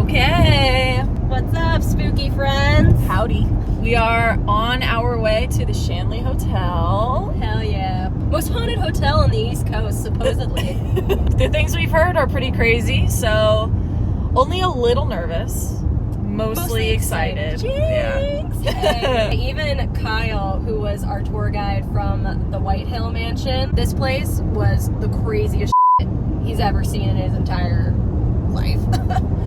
Okay. What's up, spooky friends? Howdy. We are on our way to the Shanley Hotel. Hell yeah. Most haunted hotel on the East Coast, supposedly. The things we've heard are pretty crazy, so only a little nervous. Mostly excited. Jinx! Yeah. Even Kyle, who was our tour guide from the White Hill Mansion, this place was the craziest shit he's ever seen in his entire life.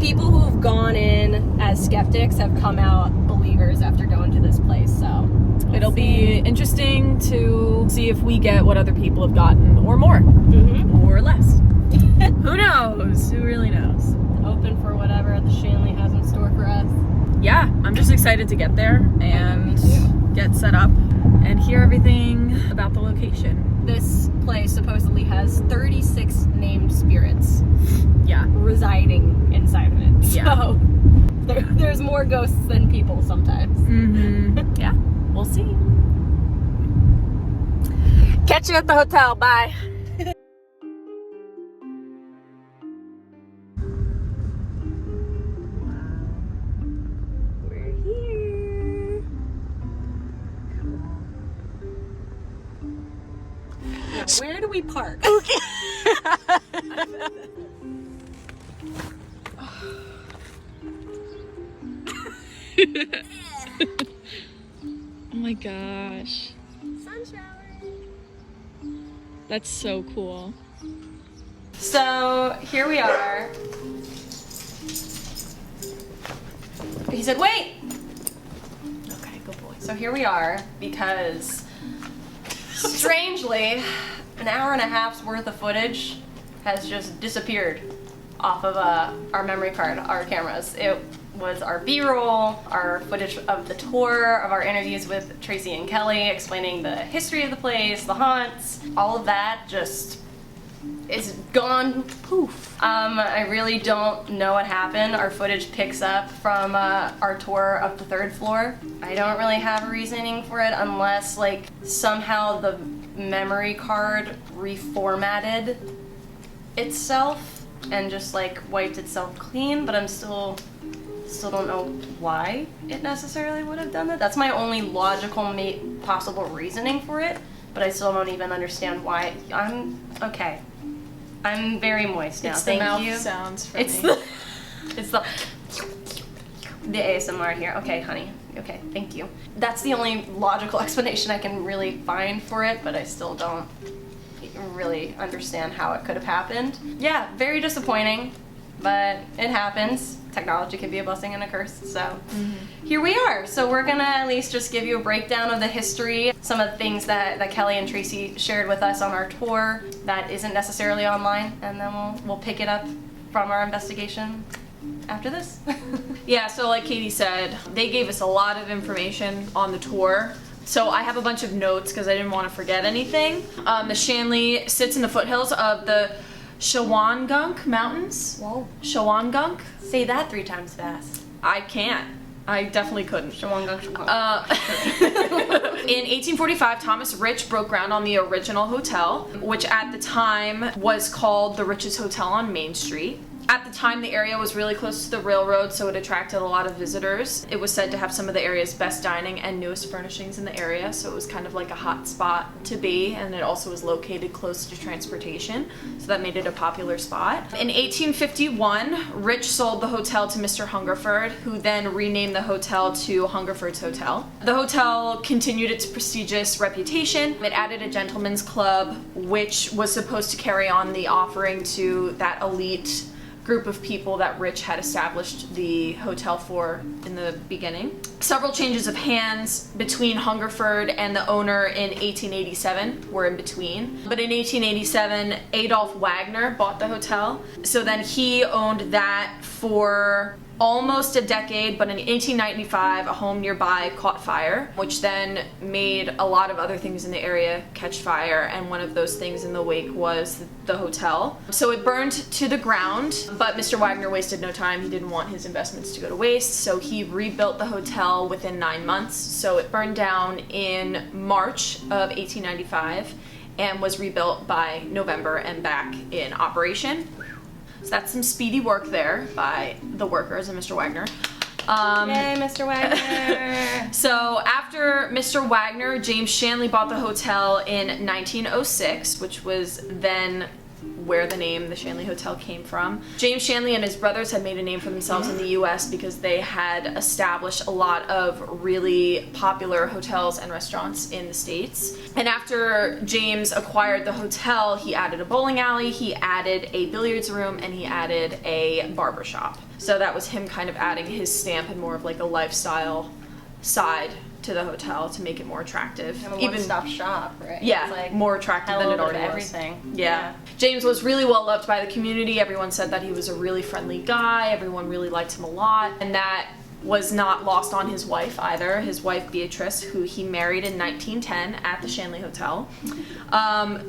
People who've gone in as skeptics have come out believers after going to this place, so It'll be interesting to see if we get what other people have gotten, or more, or less. Who knows? Who really knows? Open for whatever the Shanley has in store for us. Yeah, I'm just excited to get there and get set up and hear everything about the location. This place supposedly has 36 named spirits residing inside of it. Yeah. So there's more ghosts than people sometimes. Yeah, we'll see. Catch you at the hotel. Bye. We're here. Now, where do we park? Oh my gosh. Sun shower. That's so cool. So here we are. He said, wait! Okay, good boy. So here we are because strangely, an hour and a half's worth of footage has just disappeared off of our memory card, our cameras. It was our B-roll, our footage of the tour, of our interviews with Tracy and Kelly, explaining the history of the place, the haunts, all of that just is gone poof. I really don't know what happened. Our footage picks up from our tour of the third floor. I don't really have a reasoning for it unless like somehow the memory card reformatted itself and just like wiped itself clean, but I'm still don't know why it necessarily would have done that. That's my only logical possible reasoning for it, but I still don't even understand why. I'm okay. I'm very moist now. It's Thank the mouth you. sounds for It's me. it's the ASMR here. Okay, honey. Okay, thank you. That's the only logical explanation I can really find for it, but I still don't really understand how it could have happened. Yeah, very disappointing, but it happens. Technology can be a blessing and a curse, so here we are. So we're gonna at least just give you a breakdown of the history, some of the things that Kelly and Tracy shared with us on our tour that isn't necessarily online, and then we'll pick it up from our investigation after this. Yeah, so like Katie said, they gave us a lot of information on the tour. So I have a bunch of notes because I didn't want to forget anything. The Shanley sits in the foothills of the Shawangunk Mountains. Whoa. Shawangunk? Say that 3 times fast. I can't. I definitely couldn't. Shawangunk. In 1845, Thomas Ritch broke ground on the original hotel, which at the time was called the Rich's Hotel on Main Street. At the time, the area was really close to the railroad, so it attracted a lot of visitors. It was said to have some of the area's best dining and newest furnishings in the area, so it was kind of like a hot spot to be, and it also was located close to transportation, so that made it a popular spot. In 1851, Rich sold the hotel to Mr. Hungerford, who then renamed the hotel to Hungerford's Hotel. The hotel continued its prestigious reputation. It added a gentleman's club, which was supposed to carry on the offering to that elite group of people that Rich had established the hotel for in the beginning. Several changes of hands between Hungerford and the owner in 1887 were in between. But in 1887, Adolf Wagner bought the hotel. So then he owned that for almost a decade, but in 1895, a home nearby caught fire, which then made a lot of other things in the area catch fire, and one of those things in the wake was the hotel. So it burned to the ground, but Mr. Wagner wasted no time. He didn't want his investments to go to waste, so he rebuilt the hotel within 9 months. So it burned down in March of 1895 and was rebuilt by November and back in operation. So that's some speedy work there by the workers and Mr. Wagner. Yay, Mr. Wagner! So after Mr. Wagner, James Shanley bought the hotel in 1906, which was then where the name the Shanley Hotel came from. James Shanley and his brothers had made a name for themselves in the US because they had established a lot of really popular hotels and restaurants in the States. And after James acquired the hotel, he added a bowling alley, he added a billiards room, and he added a barber shop. So that was him kind of adding his stamp and more of like a lifestyle side to the hotel to make it more attractive. Have a one-stop shop, right? Yeah, It's like more attractive than it already was. Everything. Yeah. James was really well loved by the community. Everyone said that he was a really friendly guy. Everyone really liked him a lot. And that was not lost on his wife either. His wife Beatrice, who he married in 1910 at the Shanley Hotel.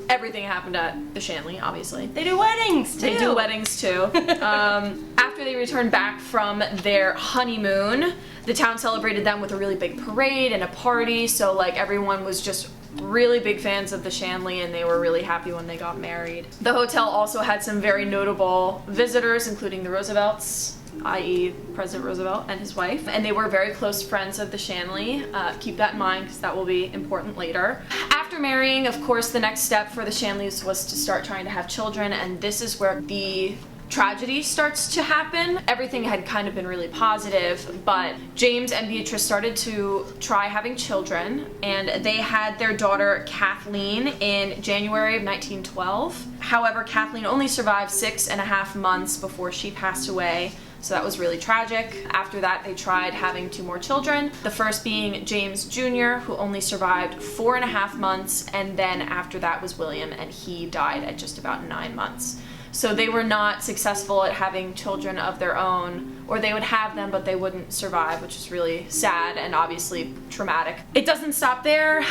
Everything happened at the Shanley, obviously. They do weddings too. They do weddings too. After they returned back from their honeymoon, the town celebrated them with a really big parade and a party. So like everyone was just really big fans of the Shanley, and they were really happy when they got married. The hotel also had some very notable visitors, including the Roosevelts, i.e. President Roosevelt and his wife, and they were very close friends of the Shanley. Keep that in mind because that will be important later. After marrying, of course, the next step for the Shanleys was to start trying to have children, and this is where the tragedy starts to happen. Everything had kind of been really positive, but James and Beatrice started to try having children, and they had their daughter Kathleen in January of 1912. However, Kathleen only survived 6.5 months before she passed away. So that was really tragic. After that, they tried having 2 more children. The first being James Jr., who only survived 4.5 months, and then after that was William, and he died at just about 9 months. So they were not successful at having children of their own, or they would have them, but they wouldn't survive, which is really sad and obviously traumatic. It doesn't stop there.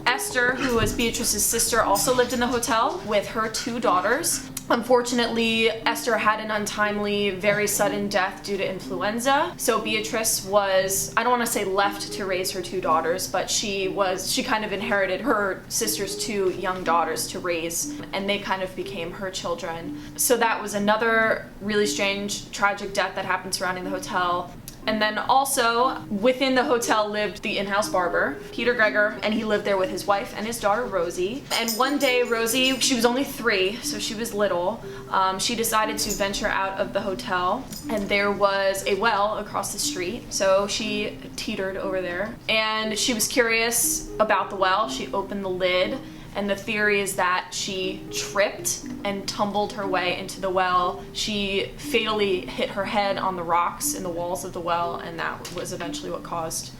Esther, who was Beatrice's sister, also lived in the hotel with her 2 daughters. Unfortunately, Esther had an untimely, very sudden death due to influenza. So Beatrice was, I don't want to say left to raise her 2 daughters, but she kind of inherited her sister's 2 young daughters to raise, and they kind of became her children. So that was another really strange, tragic death that happened surrounding the hotel. And then also within the hotel lived the in-house barber, Peter Gregor, and he lived there with his wife and his daughter Rosie. And one day Rosie, she was only 3, so she was little, she decided to venture out of the hotel, and there was a well across the street, so she teetered over there, and she was curious about the well. She opened the lid, and the theory is that she tripped and tumbled her way into the well. She fatally hit her head on the rocks in the walls of the well, and that was eventually what caused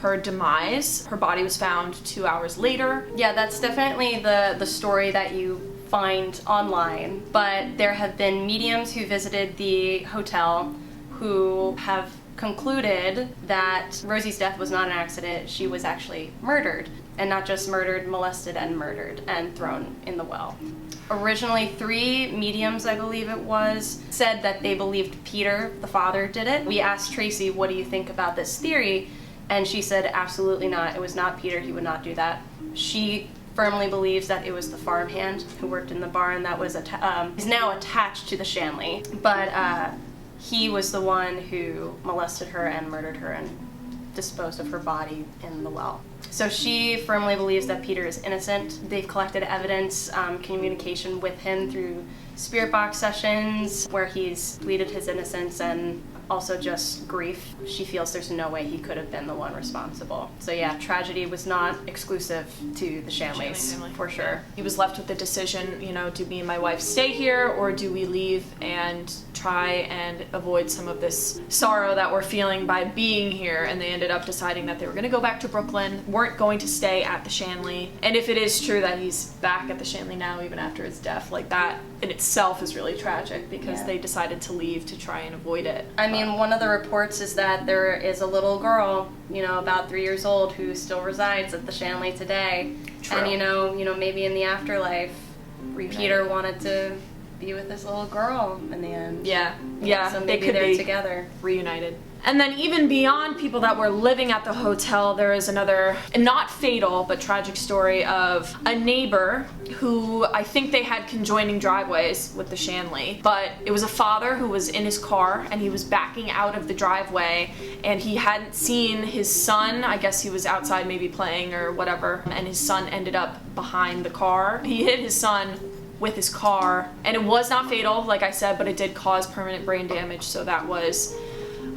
her demise. Her body was found 2 hours later. Yeah, that's definitely the story that you find online, but there have been mediums who visited the hotel who have concluded that Rosie's death was not an accident. She was actually murdered. And not just murdered, molested and murdered and thrown in the well. Originally, 3 mediums, I believe it was, said that they believed Peter, the father, did it. We asked Tracy, what do you think about this theory? And she said, absolutely not. It was not Peter. He would not do that. She firmly believes that it was the farmhand who worked in the barn that was is now attached to the Shanley. But he was the one who molested her and murdered her and disposed of her body in the well. So she firmly believes that Peter is innocent. They've collected evidence, communication with him through spirit box sessions where he's pleaded his innocence, and also just grief. She feels there's no way he could have been the one responsible. So yeah, tragedy was not exclusive to the Shanleys, family, for sure. Yeah. He was left with the decision, do me and my wife stay here, or do we leave and try and avoid some of this sorrow that we're feeling by being here? And they ended up deciding that they were going to go back to Brooklyn, weren't going to stay at the Shanley. And if it is true that he's back at the Shanley now, even after his death, like that in itself is really tragic because they decided to leave to try and avoid it. I mean, one of the reports is that there is a little girl, about 3 years old, who still resides at the Shanley today. True. And maybe in the afterlife, Reunited. Peter wanted to be with this little girl in the end. Yeah, So they maybe could they're be together. reunited. And then even beyond people that were living at the hotel, there is another, not fatal, but tragic story of a neighbor who, I think they had conjoining driveways with the Shanley, but it was a father who was in his car and he was backing out of the driveway and he hadn't seen his son. I guess he was outside maybe playing or whatever, and his son ended up behind the car. He hit his son with his car, and it was not fatal, like I said, but it did cause permanent brain damage, so that was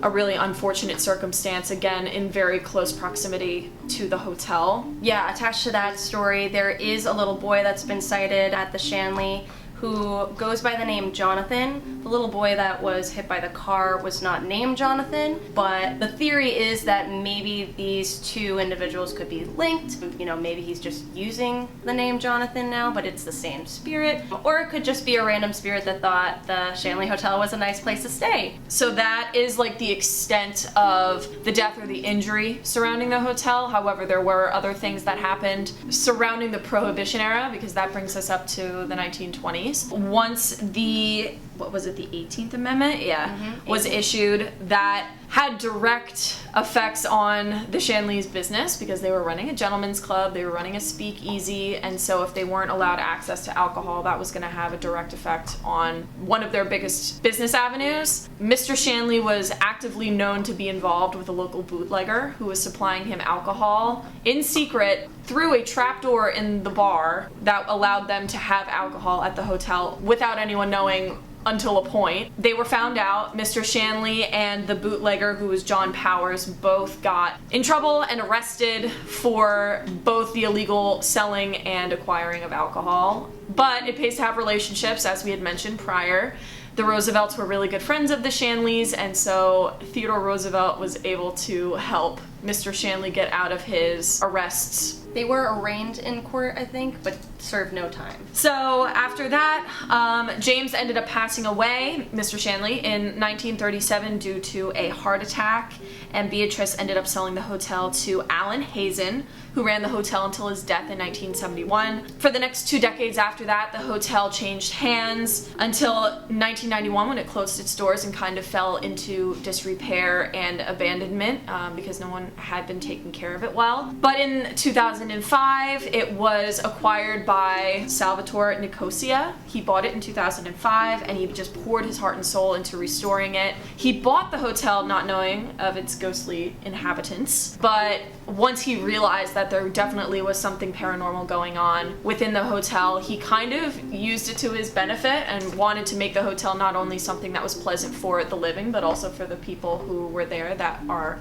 a really unfortunate circumstance, again, in very close proximity to the hotel. Yeah, attached to that story, there is a little boy that's been sighted at the Shanley who goes by the name Jonathan. The little boy that was hit by the car was not named Jonathan, but the theory is that maybe these two individuals could be linked. You know, maybe he's just using the name Jonathan now, but it's the same spirit. Or it could just be a random spirit that thought the Shanley Hotel was a nice place to stay. So that is like the extent of the death or the injury surrounding the hotel. However, there were other things that happened surrounding the Prohibition era, because that brings us up to the 1920s. Once the, what was it, the 18th Amendment? Yeah, was issued, that had direct effects on the Shanley's business because they were running a gentleman's club, they were running a speakeasy, and so if they weren't allowed access to alcohol, that was going to have a direct effect on one of their biggest business avenues. Mr. Shanley was actively known to be involved with a local bootlegger who was supplying him alcohol in secret through a trapdoor in the bar that allowed them to have alcohol at the hotel without anyone knowing until a point. They were found out. Mr. Shanley and the bootlegger, who was John Powers, both got in trouble and arrested for both the illegal selling and acquiring of alcohol. But it pays to have relationships, as we had mentioned prior. The Roosevelts were really good friends of the Shanleys, and so Theodore Roosevelt was able to help Mr. Shanley get out of his arrests. They were arraigned in court, I think, but served no time. So after that, James ended up passing away, Mr. Shanley, in 1937 due to a heart attack, and Beatrice ended up selling the hotel to Allen Hazen, who ran the hotel until his death in 1971. For the next 2 decades after that, the hotel changed hands until 1991 when it closed its doors and kind of fell into disrepair and abandonment because no one had been taking care of it well. But in 2005, it was acquired by Salvatore Nicosia. He bought it in 2005 and he just poured his heart and soul into restoring it. He bought the hotel not knowing of its ghostly inhabitants, but once he realized that there definitely was something paranormal going on within the hotel, he kind of used it to his benefit and wanted to make the hotel not only something that was pleasant for the living, but also for the people who were there that are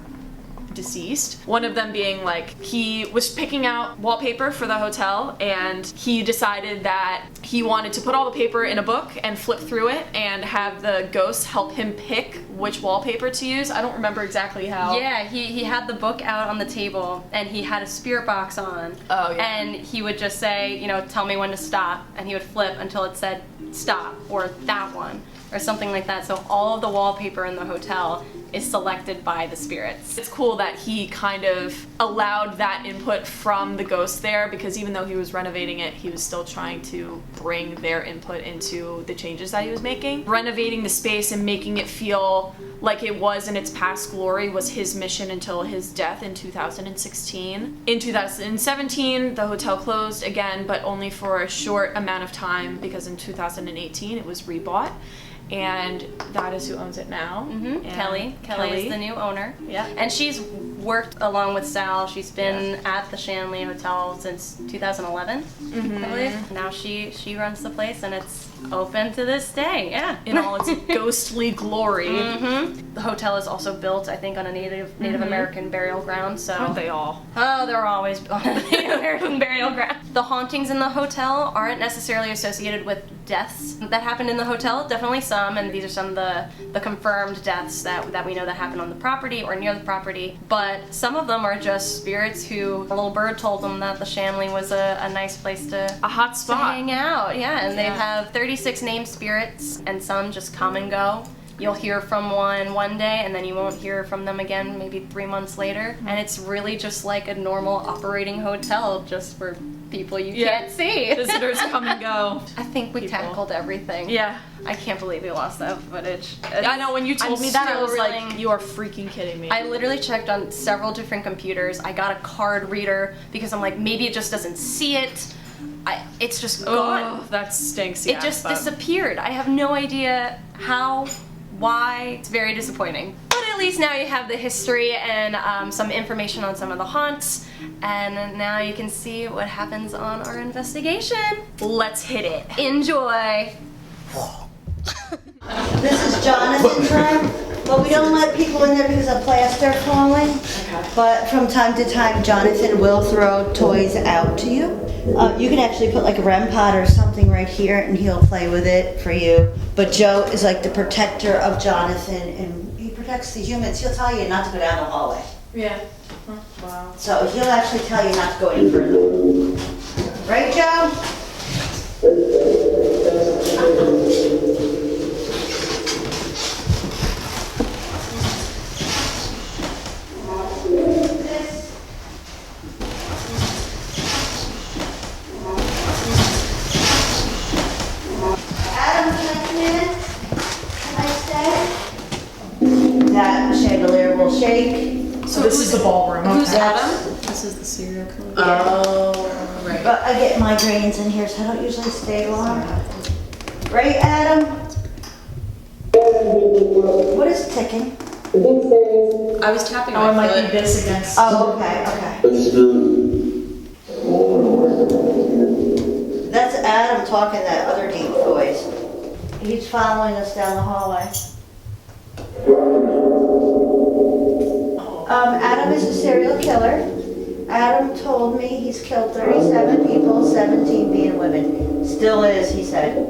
deceased. One of them being like, he was picking out wallpaper for the hotel and he decided that he wanted to put all the paper in a book and flip through it and have the ghosts help him pick which wallpaper to use. I don't remember exactly how. Yeah, he had the book out on the table and he had a spirit box on. Oh, yeah. And he would just say, you know, tell me when to stop, and he would flip until it said stop or that one or something like that. So all of the wallpaper in the hotel is selected by the spirits. It's cool that he kind of allowed that input from the ghosts there, because even though he was renovating it, he was still trying to bring their input into the changes that he was making. Renovating the space and making it feel like it was in its past glory was his mission until his death in 2016. In 2017, the hotel closed again, but only for a short amount of time, because in 2018 it was rebought. And that is who owns it now. Kelly is the new owner. Yeah. And she's worked along with Sal. She's been at the Shanley Hotel since 2011, I believe. Now she runs the place, and it's open to this day. Yeah. In all its ghostly glory. The hotel is also built, I think, on a Native American burial ground. So Aren't they all? Oh, they're always on a Native American burial ground. The hauntings in the hotel aren't necessarily associated with deaths that happened in the hotel. Definitely some, and these are some of the confirmed deaths that we know that happened on the property or near the property. But some of them are just spirits who a little bird told them that the Shanley was a nice place to A hot to spot. hang out. Yeah, and they have 36 named spirits, and some just come and go. You'll hear from one day, and then you won't hear from them again maybe 3 months later. And it's really just like a normal operating hotel, just for people you can't see. Visitors come and go. I think we tackled everything. Yeah. I can't believe we lost that footage. I know, when you told me that, I was like, like, you are freaking kidding me. I literally checked on several different computers. I got a card reader because I'm like, maybe it just doesn't see it. It's just gone. Oh, that stinks, It just disappeared. I have no idea how, why. It's very disappointing. But at least now you have the history and some information on some of the haunts. And now you can see what happens on our investigation. Let's hit it. Enjoy. This is Jonathan's room, but we don't let people in there because of plaster falling. Okay. But from time to time, Jonathan will throw toys out to you. You can actually put like a REM pod or something right here, and he'll play with it for you. But Joe is like the protector of Jonathan, and he protects the humans. He'll tell you not to go down the hallway. Yeah. Wow. So he'll actually tell you not to go any further. Right, Joe? That chandelier will shake. So this is the ballroom. Who's Adam? This is the serial killer. Oh, right. But I get migraines in here, so I don't usually stay long. Right, Adam? What is ticking? I was tapping my foot. It might be this against. Oh, okay. That's Adam talking that other deep voice. He's following us down the hallway. Adam is a serial killer. Adam told me he's killed 37 people, 17 being women. Still is, he said.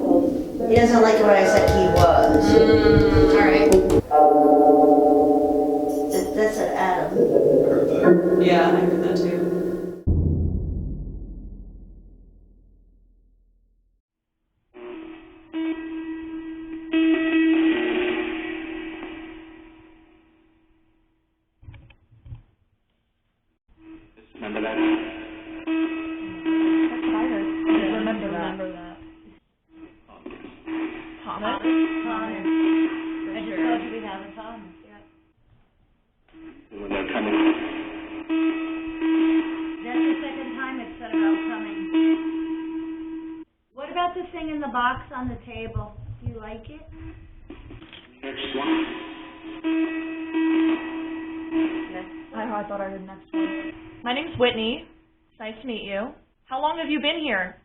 He doesn't like it when I said he was. Alright. That's an Adam. Yeah, I heard that too. Remember that? That's what I heard. Remember that. Thomas? Thomas. I just told you we have a Thomas. Yeah. When they're coming. That's the second time it said about coming. What about the thing in the box on the table? Do you like it? Next one. I thought I heard next one. My name's Whitney. It's nice to meet you. How long have you been here?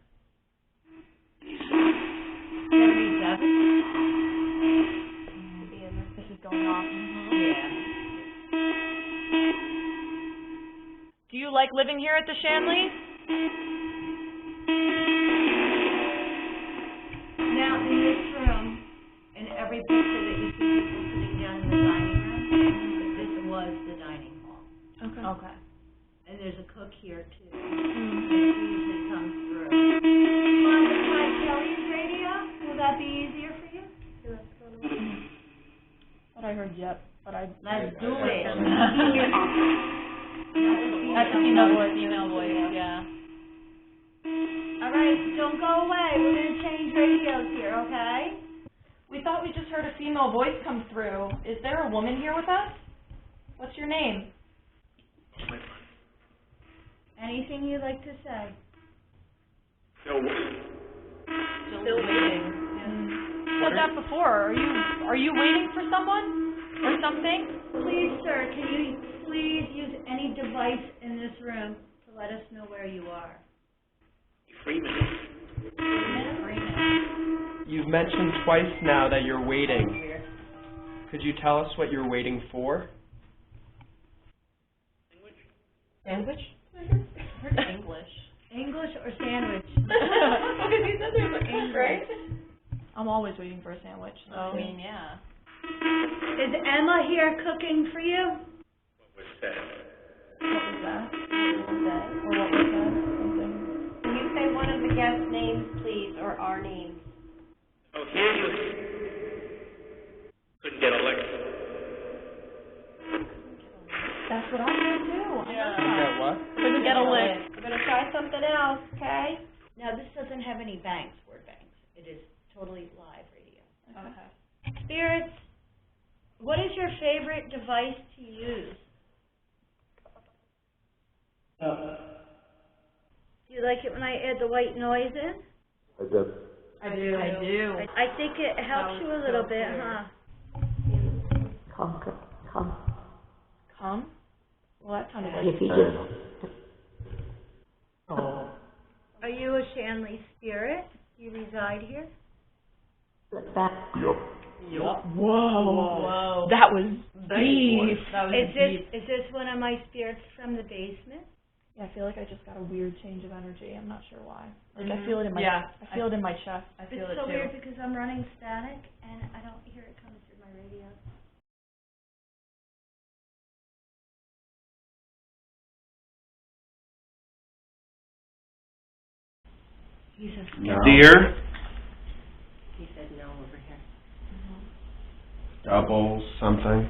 77. This is going off. Yeah. Do you like living here at the Shanley? Now, in this room, in every picture that you see people sitting down in the dining room, this was the dining hall. Okay. And there's a cook here too. And she usually comes through. Do you want to try Kelly's radio? Will that be easier for you? But I heard yep. Let's do it. That's a female voice, yeah. Alright, don't go away. We're going to change radios here, okay? We thought we just heard a female voice come through. Is there a woman here with us? What's your name? Anything you'd like to say? Still waiting. Yeah. Said that before. Are you waiting for someone or something? Please, sir, can you please use any device in this room to let us know where you are? Freeman. You've mentioned twice now that you're waiting. Could you tell us what you're waiting for? Sandwich? English. English or sandwich? Because you said there was English, right? I'm always waiting for a sandwich. So. I mean, yeah. Is Emma here cooking for you? What was said? What was that? Or what was that? Something. Can you say one of the guest names, please, or our names? Oh, seriously? Couldn't get elected. That's what I heard too. Yeah. What? Couldn't get a lick. gonna try something else, okay? Now, this doesn't have any banks, word banks. It is totally live radio. Okay. Spirits, what is your favorite device to use? Do you like it when I add the white noise in? I do. I do. I think it helps you a little bit, huh? Come? Well, that sounded like... If you do. Are you a Shanley spirit? You reside here? That. Yup. Whoa. That was deep. Is this one of my spirits from the basement? Yeah, I feel like I just got a weird change of energy. I'm not sure why. Like I feel it in my I feel it in my chest. I feel It's so weird because I'm running static and I don't hear it coming through my radio. He's a skeptic. Dear? He said no over here. Double something.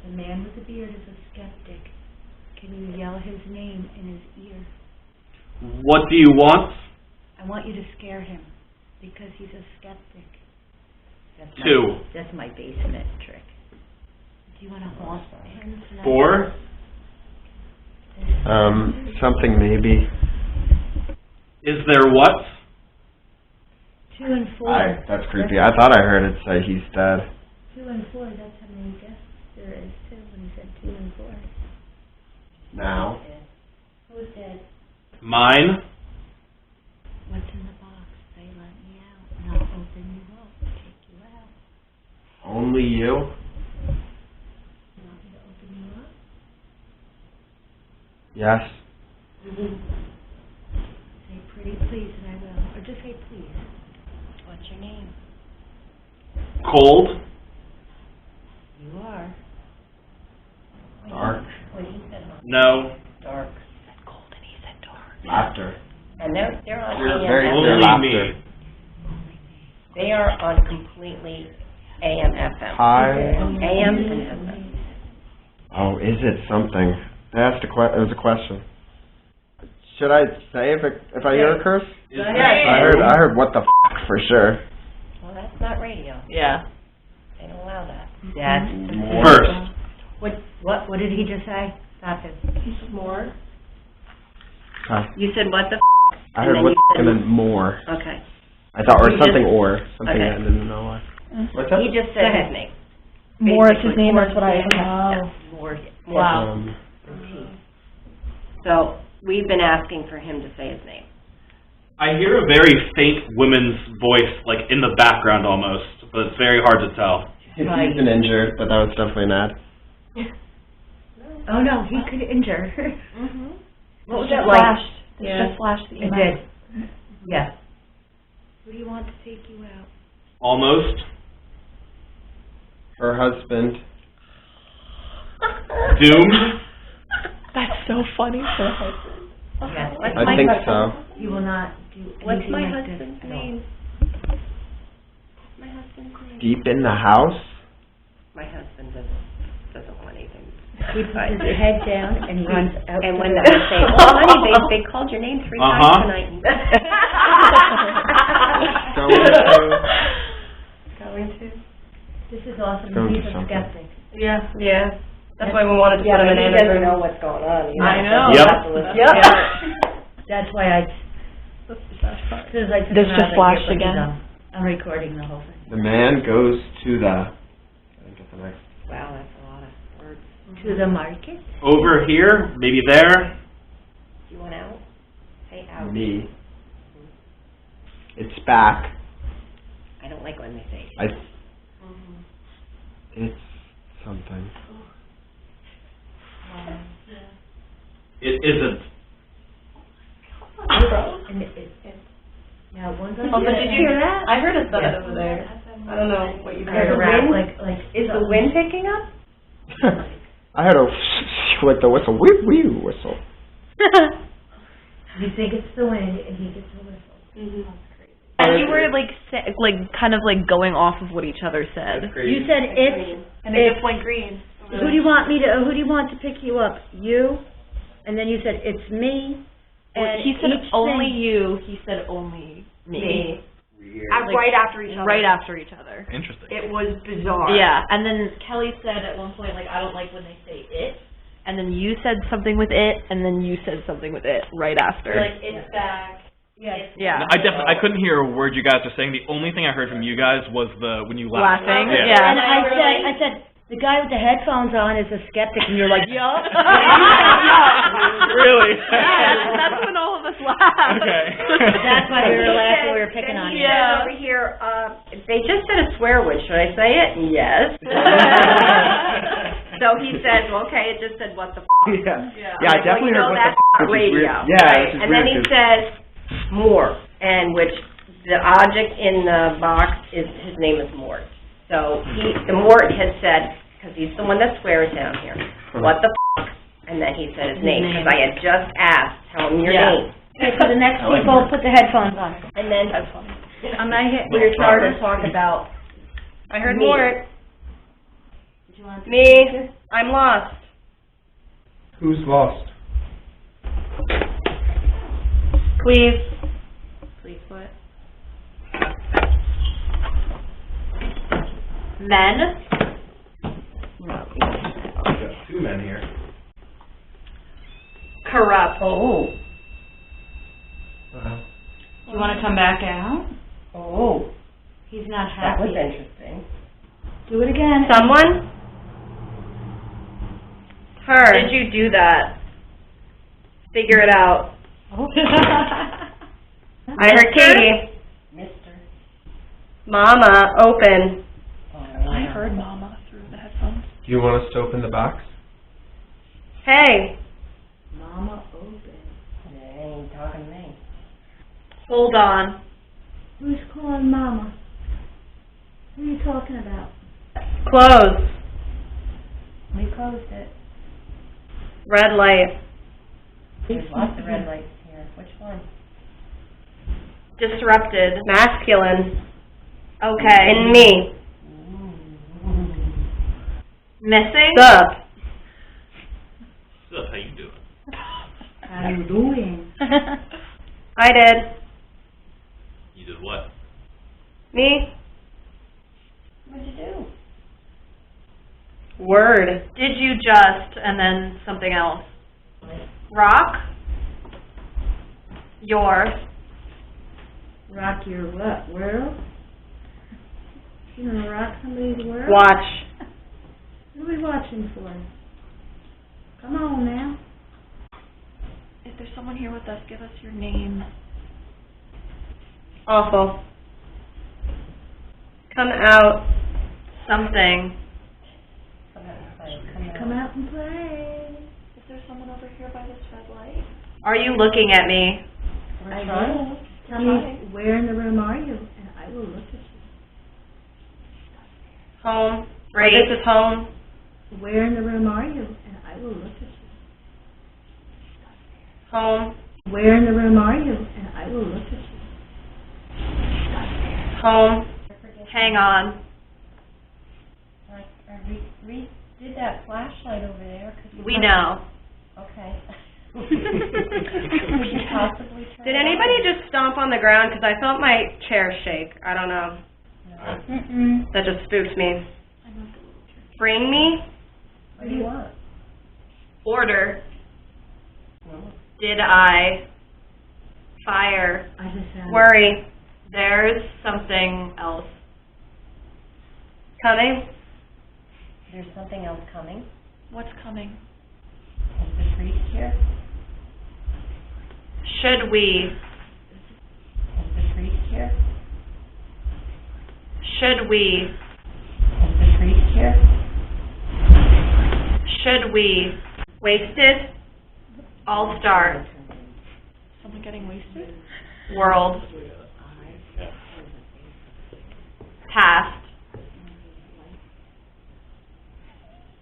The man with the beard is a skeptic. Can you yell his name in his ear? What do you want? I want you to scare him because he's a skeptic. That's my basement trick. Do you want to haunt him tonight? 4? Something maybe. Is there what? 2 and 4. That's creepy. I thought I heard it say he's dead. 2 and 4, that's how many deaths there is too when he said 2 and 4. Now. Who's dead? Mine? What's in the box? They let me out and I'll open you up and take you out. Only you? You want me to open you up? Yes. Say pretty please and I will. Or just say please. What's your name? Cold? You are. Dark. What he said, huh? No. Dark. He said cold and he said dark. Laughter. And they're on You're AM. very FM. clear Only laughter. me. They are on completely AM FM. Hi. AM and FM. Oh, is it something? I asked it was a question. Should I say if I hear a curse? Is I heard what the f for sure. Well, that's not radio. Yeah. They don't allow that. That's First. What did he just say? Stop it. More? Huh. You said what the I heard then what you said- and then more. Okay. I thought or You something just- or something okay. that I didn't know what. What's that? He just said his name. More is his Basically. name, that's what I heard. Yeah. More. Wow. So we've been asking for him to say his name. I hear a very faint woman's voice, like in the background almost, but it's very hard to tell. He's been injured, but that was definitely Nat. Oh no, he could injure. What was that that like? flashed? It Yeah. just flashed the It email. did. Yes. Who do you want to take you out? Almost. Her husband. Doomed. That's so funny for her husband. Yes. I think so. He will not do What's anything my like this husband's at all. name? My husband's name? Deep in the house? My husband doesn't want anything. He puts his head down and he runs out. And to when the- they say, "Oh, honey, they called your name 3 times tonight." Going to? This is awesome. Going He's to a something. skeptic. Yeah. Yeah. That's why we wanted to put him in he Anna's doesn't room. know what's going on. I know. Yep. Yep. That's why I. That's the sad part. As soon as I took This him just out, I flashed put his, again. I'm recording the whole thing. The man goes to the. I think it's the next. Wow, that's a lot of words. To the market. Over here, maybe there. Do you want out? Say out. Me. It's back. I don't like when they say I. It's something. It isn't. And now one goes. Oh, but did you hear that? I heard a thud Yeah. over there. I don't know what you I heard heard. a rap, wind? like. Is the wind picking up? I heard a like the whistle. Wee wee whistle. You think it's the wind and he gets the whistle. And you were like kind of like going off of what each other said. You said it's. And it just went green. Who do you want to pick you up? You? And then you said it's me. Well, he said only you. He said only me. Like, right after each other. Right after each other. Interesting. It was bizarre. Yeah, and then Kelly said at one point, like, I don't like when they say it. And then you said something with it, and then you said something with it right after. Like, it's back. Yeah. I couldn't hear a word you guys were saying. The only thing I heard from you guys was when you laughed. Laughing. Yeah. Yeah. And I said, the guy with the headphones on is a skeptic, and you're like, yup. Really? Yeah, that's when all of us laughed. Okay. That's why we were laughing, we were picking on you. Yeah. Over here, they just said a swear word. Should I say it? Yes. So he said, well, okay, it just said, what the f***. Yeah, I definitely heard what the f***, which is weird. Radio. Yeah, Right. which is And weird. then he says, more, and which the object in the box is, his name is Mort. So the Mort has said, because he's the one that swears down here, what the f***, and then he said his name, because I had just asked, tell him your name. Okay, so the next people put the headphones on. And then I'm not hit. we're trying to talk about I heard me. Mort. Me, I'm lost. Who's lost? Please. Please what? Men. Two men here. Corrupt. Oh. Do you want to come back out? Oh. He's not That was happy. interesting. Do it again. Someone? Her. Did you do that? Figure it out. Oh. I heard Katie. Mister. Mama, open. I heard Mama through the headphones. Do you want us to open the box? Hey. Mama, open. They ain't talking to me. Hold on. Who's calling Mama? Who are you talking about? Close. We closed it. Red light. There's lots of red lights here. Which one? Disrupted. Masculine. Okay. And me. Missing? Sup. So, how you doing? How you doing? I did. You did what? Me? What'd you do? Word. Did you just, and then something else? Rock? Your. Rock your what? World? You gonna rock somebody's world? Watch. What are we watching for? Come on now. If there's someone here with us, give us your name. Awful. Come out. Something. Come out and play. Is there someone over here by this red light? Are you looking at me? I will. Tell me where in the room are you, and I will look at you. Home. Right. This is home. Where in the room are you, and I will look at you. Home. Where in the room are you, and I will look at you. Home. Hang on. We did that flashlight over there. Could you We know. Okay. Could you possibly turn Did it anybody on? just stomp on the ground? Because I felt my chair shake. I don't know. Mm-mm. That just spooked me. Bring me? What do you want? Order. No. Did I fire? I just said. Worry. There's something else. Coming? There's something else coming. What's coming? Is the priest here? Should we? Is the priest here? Should we? Is the priest here? Should we? Wasted? I'll start. Someone getting wasted? World. Past.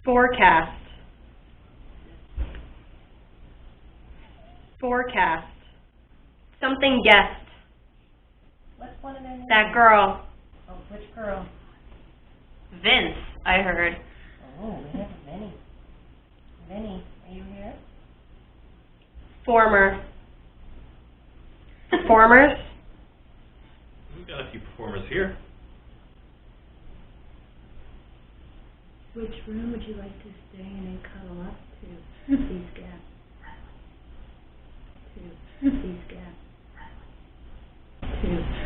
Forecast. Forecast. Something guessed. What's one of their names? That girl. Oh, which girl? Vince, I heard. Oh, we have Vinny. Vinny, are you here? Former. Performers? We've got a few performers here. Which room would you like to stay in and cuddle up to? These gaps. These gaps.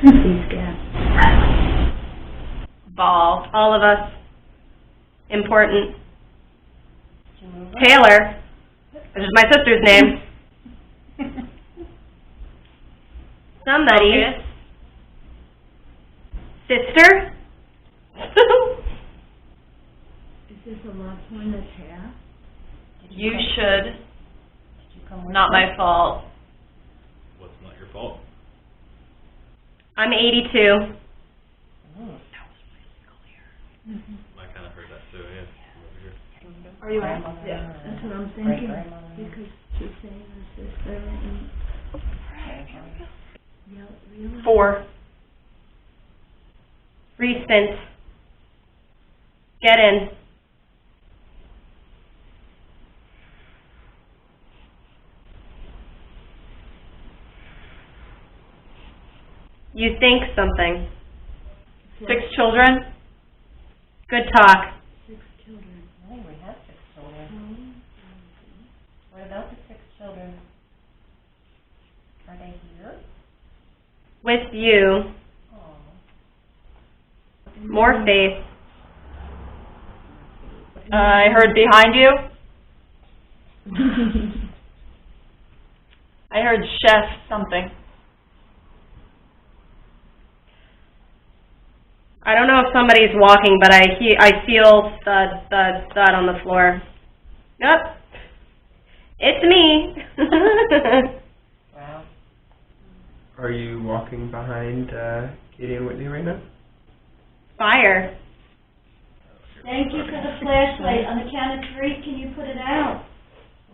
These gaps. Ball. All of us. Important. Taylor, which is my sister's name. Somebody. Focus. Sister. Is this a loved one that's half? You should. Not my fault. What's not your fault? I'm 82. I kind of heard that too, yeah. Over here. Are you at? Yeah. That's what I'm thinking. Because she's saying her sister and... Yeah, really? 4. Recent. Get in. You think something. 6 children. Good talk. 6 children. Oh, we have 6 children. What about the 6 children? Are they here? With you. More faith. I heard behind you. I heard chef something. I don't know if somebody's walking, but I feel thud, thud, thud on the floor. Yep. It's me. Wow. Are you walking behind Katie and Whitney right now? Fire. Thank you for the flashlight. On the count of 3, can you put it out?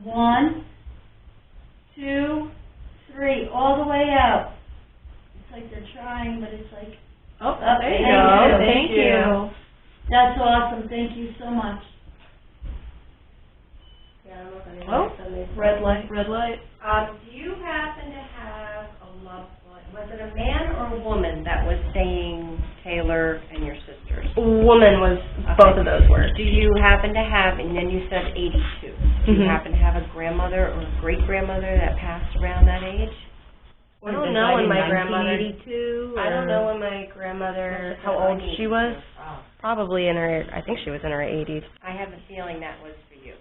1, 2, 3. All the way out. It's like they're trying, but it's like... Oh, there you go. Thank you. That's awesome. Thank you so much. Oh, red light. Red light. Do you happen to have a loved one? Was it a man or a woman that was saying Taylor and your sisters? Woman was both of those words. Do you happen to have, and then you said 82, do you happen to have a grandmother or a great-grandmother that passed around that age? I don't know when my grandmother... I don't know when my grandmother... How old she was? Probably in her... I think she was in her 80s. I have a feeling that was for you.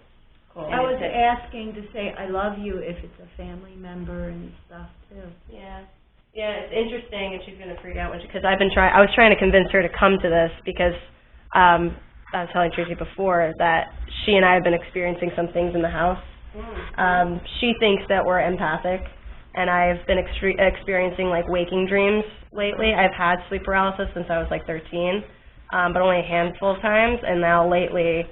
Cool. I was asking to say I love you if it's a family member and stuff, too. Yeah. Yeah, it's interesting, and she's going to freak out because I was trying to convince her to come to this because I was telling Tracy before that she and I have been experiencing some things in the house. She thinks that we're empathic, and I've been experiencing like waking dreams lately. I've had sleep paralysis since I was like 13, but only a handful of times, and now lately,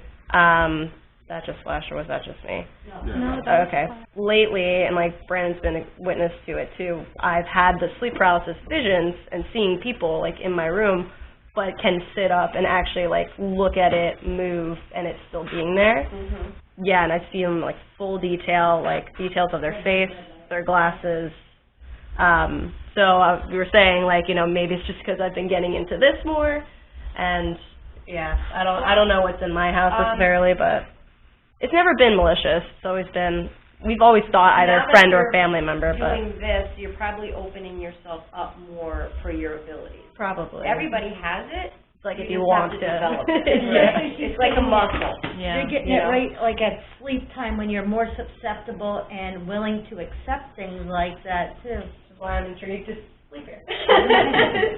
that just flashed, or was that just me? No. Okay. Lately, and like Brandon's been a witness to it too, I've had the sleep paralysis visions and seeing people like in my room, but can sit up and actually like look at it, move, and it's still being there. Yeah, and I see them like full detail, like details of their face, their glasses. So we were saying like, you know, maybe it's just because I've been getting into this more, and yeah, I don't know what's in my house necessarily, but it's never been malicious. It's always been, we've always thought either a friend or a family member. But doing this, you're probably opening yourself up more for your abilities. Probably. Everybody has it. It's like if you want to develop it. It's like a muscle. You're getting it right, like at sleep time when you're more susceptible and willing to accept things like that too. That's why I'm intrigued to sleep here.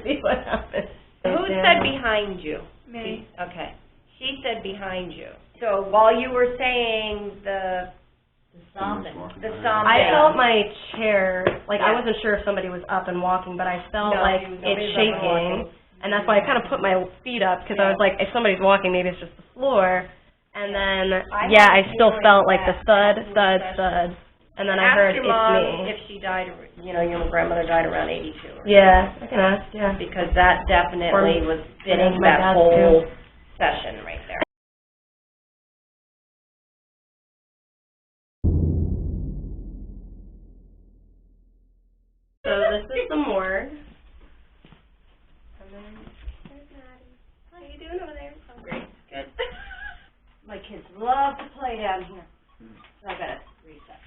See what happens. Who said behind you? Me. Okay. She said behind you. So while you were saying the stomping, I felt my chair, like I wasn't sure if somebody was up and walking, but I felt like it's shaking. And that's why I kind of put my feet up, because I was like, if somebody's walking, maybe it's just the floor. And then, yeah, I still felt like the thud, thud, thud. And then I heard, it's me. If she died, you know, your grandmother died around 82. Yeah, I can ask, yeah. Because that definitely was fitting that whole session right there. So this is play down here. So I gotta reset.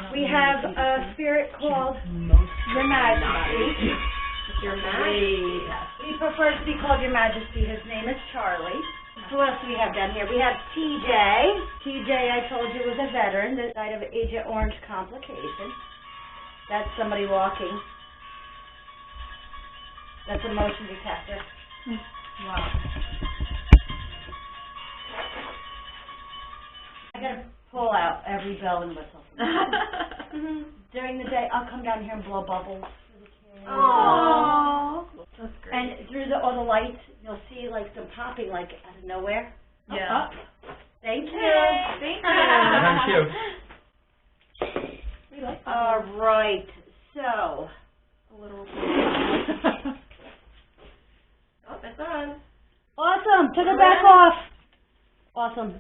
We have a spirit called Your Majesty. Your Majesty. He prefers to be called Your Majesty. His name is Charlie. Who else do we have down here? We have TJ. TJ, I told you, was a veteran that died of Agent Orange complication. That's somebody walking. That's a motion detector. Wow. I gotta pull out every bell and whistle. During the day, I'll come down here and blow bubbles for the kids. Aww. That's great. And through all the lights, you'll see like them popping like out of nowhere. Yeah. Up. Thank you. Thank Thank you. We like All right. So. a little. Oh, it's on. Awesome. Took it back off. Awesome.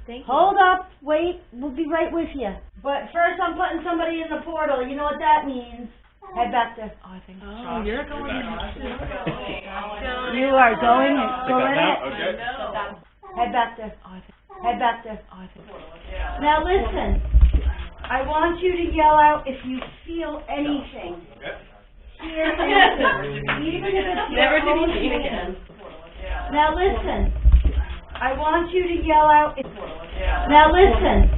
Thank you. Hold up. Wait. We'll be right with you. But first, I'm putting somebody in the portal. You know what that means. Head back there. Oh, I think you're going in. You are going in. Go in it. Okay. Head back there. Oh, I think. Head back there. Oh, I think. Now listen. I want you to yell out if you feel anything. Hear anything. Even if it's your own hand. Now listen. I want you to yell out. Now listen.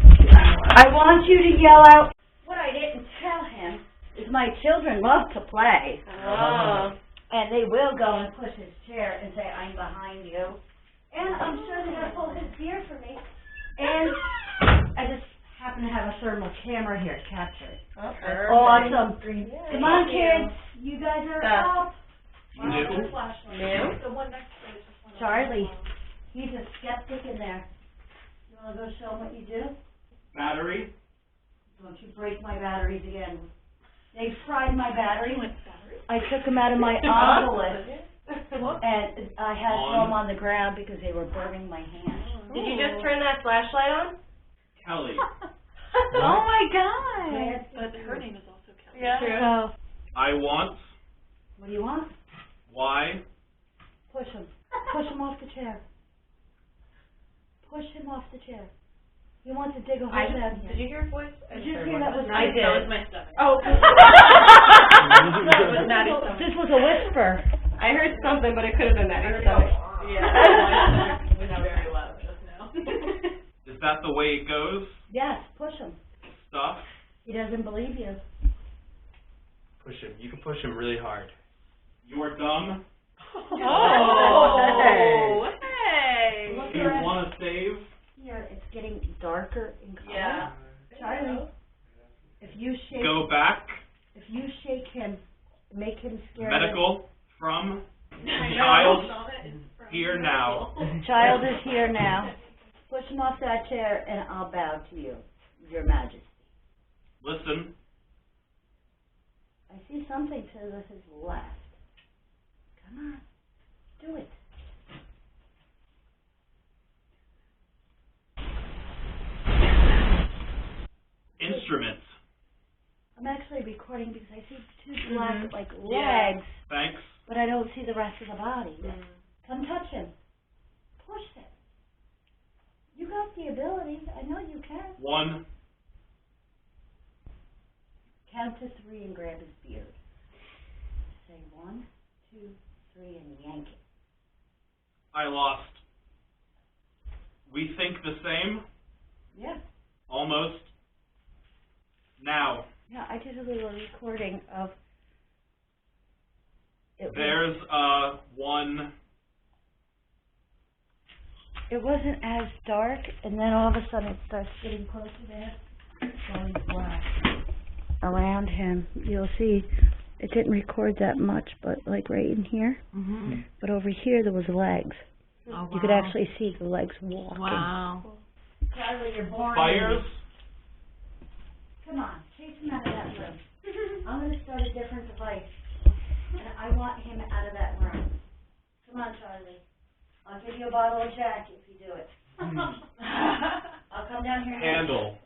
I want you to yell out. What I didn't tell him is my children love to play. Oh. And they will go and push his chair and say, I'm behind you. And I'm sure they're going to pull his beer for me. And I just happen to have a thermal camera here to capture it. Okay. Awesome. Come on, kids. You guys are up. New? Charlie, he's a skeptic in there. You want to go show him what you do? Battery. Don't you break my batteries again. They fried my battery. I took them out of my obelisk. And I had to throw them on the ground because they were burning my hands. Did you just turn that flashlight on? Kelly. Oh my God. But her name is also Kelly. Yeah. True. I want. what do you want? Why? Push him. Push him off the chair. Push him off the chair. He wants to dig a hole down here. Did you hear a voice? Did you hear that was I did. That was my stomach. Oh. This was a whisper. I heard something, but it could have been Maddie's stomach. Yeah. It was very loud just now. Is that the way it goes? Yes, push him. Stuff. He doesn't believe you. Push him. You can push him really hard. You're dumb. Oh. Hey. Look Do you around want to save? here. It's getting darker in color. Yeah. Charlie, if you shake, Go back. if you shake him, make him scared. Medical from child here now. Child is here now. Push him off that chair, and I'll bow to you, Your Majesty. Listen. I see something to his left. Come on, do it. Instruments. I'm actually recording because I see two black, like, legs, Thanks. but I don't see the rest of the body. Come touch him. Push him. You got the ability. I know you can. 1. Count to 3 and grab his beard. Say 1, 2, 3, and yank it. I lost. We think the same? Yeah. Almost. Now. Yeah, I did a little recording of it. There's one. It wasn't as dark, and then all of a sudden it starts getting closer there. Going black. Around him, you'll see it didn't record that much, but like right in here. Mm-hmm. But over here there was legs. Oh, wow. You could actually see the legs walking. Wow. Charlie, you're born. Fires. Come on, chase him out of that room. I'm going to start a different device, and I want him out of that room. Come on, Charlie. I'll give you a bottle of Jack if you do it. I'll come down here. Handle.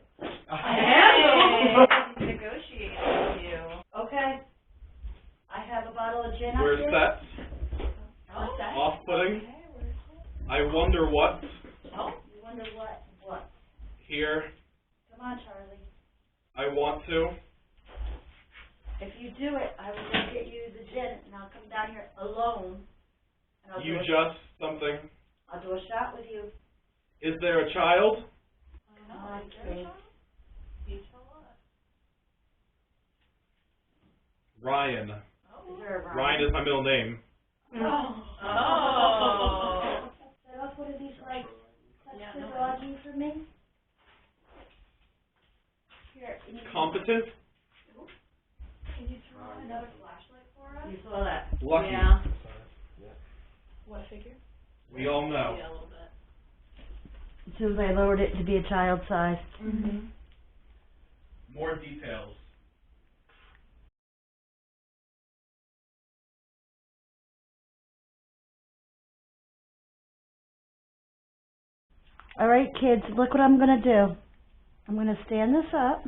Handle. Negotiate with you. Okay. I have a bottle of gin up We're here. set. Oh, Off-putting. I wonder what. You wonder what? What? Here. Come on, Charlie. I want to. If you do it, I will go get you the gin, and I'll come down here alone. And I'll You do a, just something. I'll do a shot with you. Is there a child? Come on, kid. Ryan. Is there a Ryan is my middle name. Set off one of these lights. Touch the doggy for me. Here. and you can- Competent? Can you turn on another flashlight for us? You saw that. Lucky. Yeah. What figure? We all know. Yeah, a little bit. As soon as I lowered it to be a child size. Mm-hmm. More details. All right, kids, look what I'm going to do. I'm going to stand this up,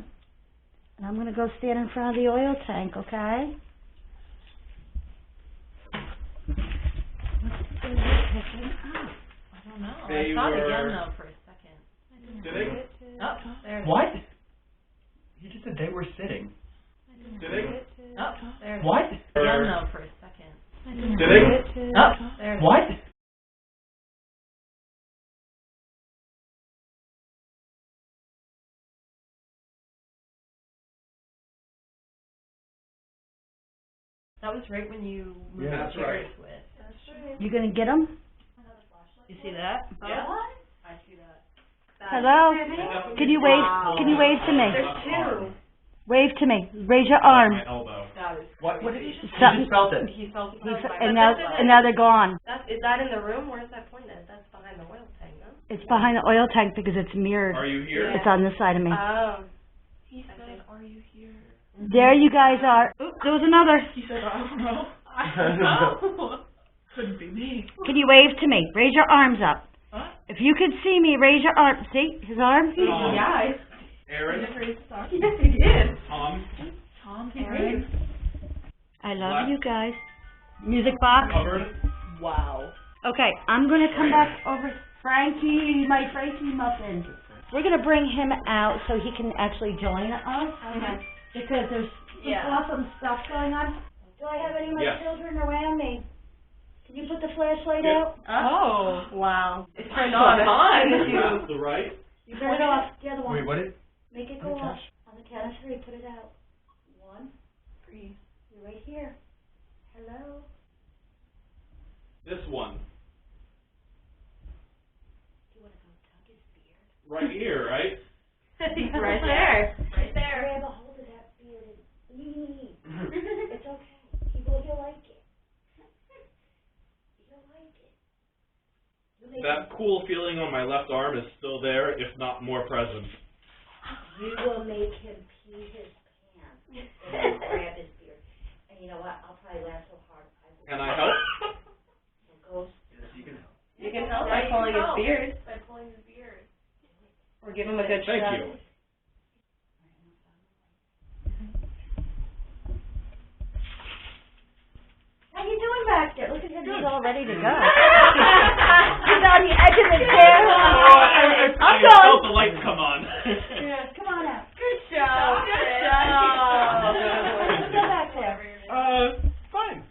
and I'm going to go stand in front of the oil tank, okay? What is it picking up? I don't know. They I saw it were- again though for a second. Sitting? Oh, there. What? He just said they were sitting. Sitting? Oh, there. What? Again though for a second. Sitting? Oh, there. What? That was right when you moved Yeah, the that's right. chairs with. You going to get them? You see that? Yeah. I see that. Hello? Can you wave to me? There's two. Wave to me. Raise your arm. My elbow. That is. What did he just? He Something- just felt it. He felt And now they're gone. Is that in the room? Where's that pointed? That's behind the oil tank, no? It's behind the oil tank because it's mirrored. Are you here? It's on this side of me. Oh. He said, "Are you here?" There you guys are. Oop, there was another. He said, "I don't know." I don't know. Couldn't be me. Can you wave to me? Raise your arms up. What? If you could see me, raise your arm. See his arm? Yeah. Aaron? Yes, he did. Tom? Tom, Aaron. I love Left. you guys. Music box. Covered? Wow. Okay, I'm gonna come back over. Frankie, my Frankie muffin. We're gonna bring him out so he can actually join us. Okay. Because there's some awesome stuff going on. Do I have any of my Yes. children around me? Can you put the flashlight Yeah. out? Oh. Wow. It's turned on. Left to right? You turn it off. The other one. Wait, what did? Make it go off. On the count of 3, put it out. 1. Breathe. You're right here. Hello. This one. Do you want to go tug his beard? Right here, right? Right there. Right there. Grab a hold of that beard and it's okay. He'll like it. He'll like it. You make That cool feeling on my left arm is still there, if not more present. You will make him pee his pants and then grab his beard. And you know what? I'll probably laugh so hard. Can I help? So go. Yes, you can help. You can help by pulling his beard. By pulling his beard. Or give him a good Thank shot. you. How you doing back there? Look at him. He's all ready to go. He's on the edge of the chair. I'm I going. felt the lights come on. Come on out. Good job. Good Let's go back there. Fine.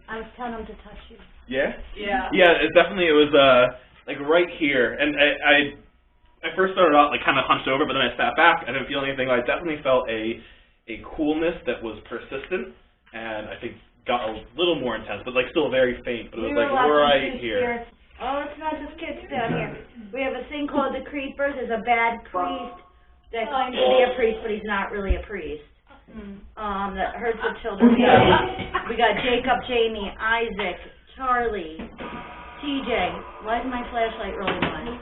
I was telling him to touch you. Yeah? Yeah. Yeah, it was, like right here. And I first started out, like, kind of hunched over, but then I sat back. I didn't feel anything. I definitely felt a coolness that was persistent, and I think got a little more intense, but, like, still very faint. But it was, like, right here. Oh, it's not just kids down here. We have a thing called the creepers. There's a bad priest that claims to be a priest, but he's not really a priest. That hurts the children. We got Jacob, Jamie, Isaac, Charlie, TJ. Why is my flashlight rolling on?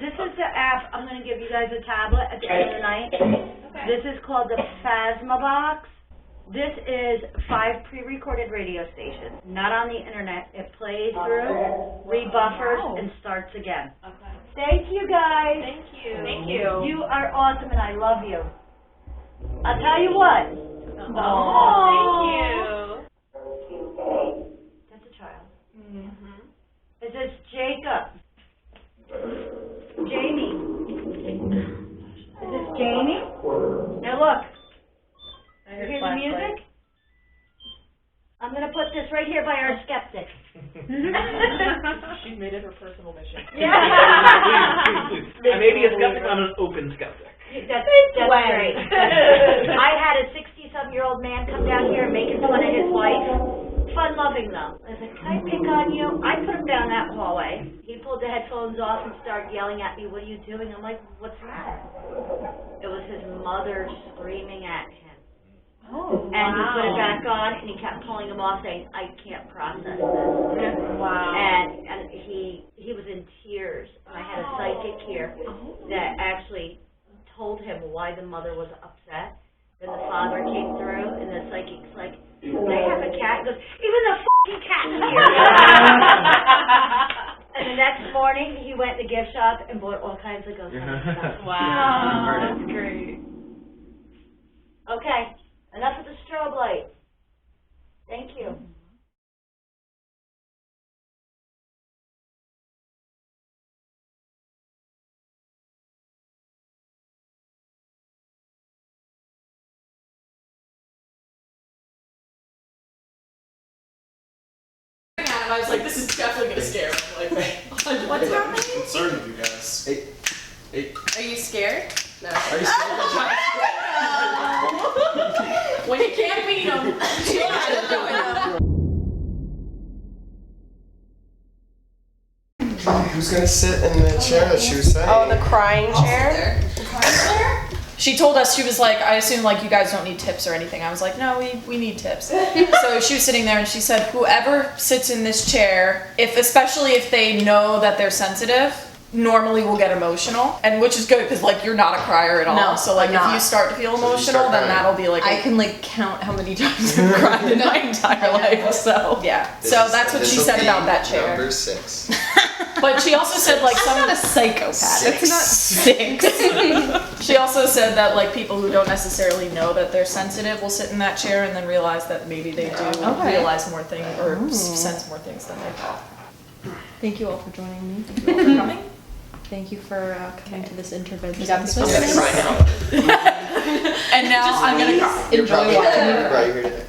This is the app. I'm gonna give you guys a tablet at the end of the night. Okay. This is called the Phasma Box. This is 5 pre-recorded radio stations, not on the internet. It plays through, rebuffers, and starts again. Okay. Thank you guys. Thank you. Thank you. You are awesome and I love you. I'll tell you what. Oh, thank you. That's a child. Mm-hmm. Is this Jacob? some music? I'm gonna put this right here by our skeptic. She's made it her personal mission. Yeah. Please. I may be a skeptic, but I'm an open skeptic. That's great. I had a 60-something-year-old man come down here making fun of his wife. Fun-loving, though. I was like, can I pick on you? I put him down that hallway. He pulled the headphones off and started yelling at me, what are you doing? I'm like, what's the matter? It was his mother screaming at him. Oh, And he put it back on, and he kept pulling them off, saying, I can't process this. Wow. And he was in tears. And I had a psychic here that actually told him why the mother was upset. Then the father came through, and the psychic's like, they have a cat. He goes, even the f***ing cat's here. And the next morning, he went to the gift shop and bought all kinds of ghost hunting stuff. Wow. That's great. Okay, enough with the strobe light. Thank you. I was like, this is definitely gonna scare him. Like, what's happening? I'm concerned with you guys. Hey. Are you scared? No. Are you scared? When you can't beat him. Who's gonna sit in the chair that she was saying? Oh, the crying chair? She told us, she was like, I assume like you guys don't need tips or anything. I was like, no, we need tips. So she was sitting there and she said, whoever sits in this chair, especially if they know that they're sensitive, normally will get emotional, and which is good because like you're not a crier at all. No, so like I'm if not. you start to feel So you emotional, start then crying. that'll be like I can like count how many times I've cried in my entire life. So yeah. So that's what she said about that chair. Number 6. But she also said like I'm not a psychopath. It's not 6. She also said that like people who don't necessarily know that they're sensitive will sit in that chair and then realize that maybe they do realize more things or sense more things than they thought. Thank you all for joining me. Thank you all for coming. Thank you for coming to this intervention. You got this one. This I'm gonna is- And now I'm gonna cry. Enjoy watching me cry. Right here today.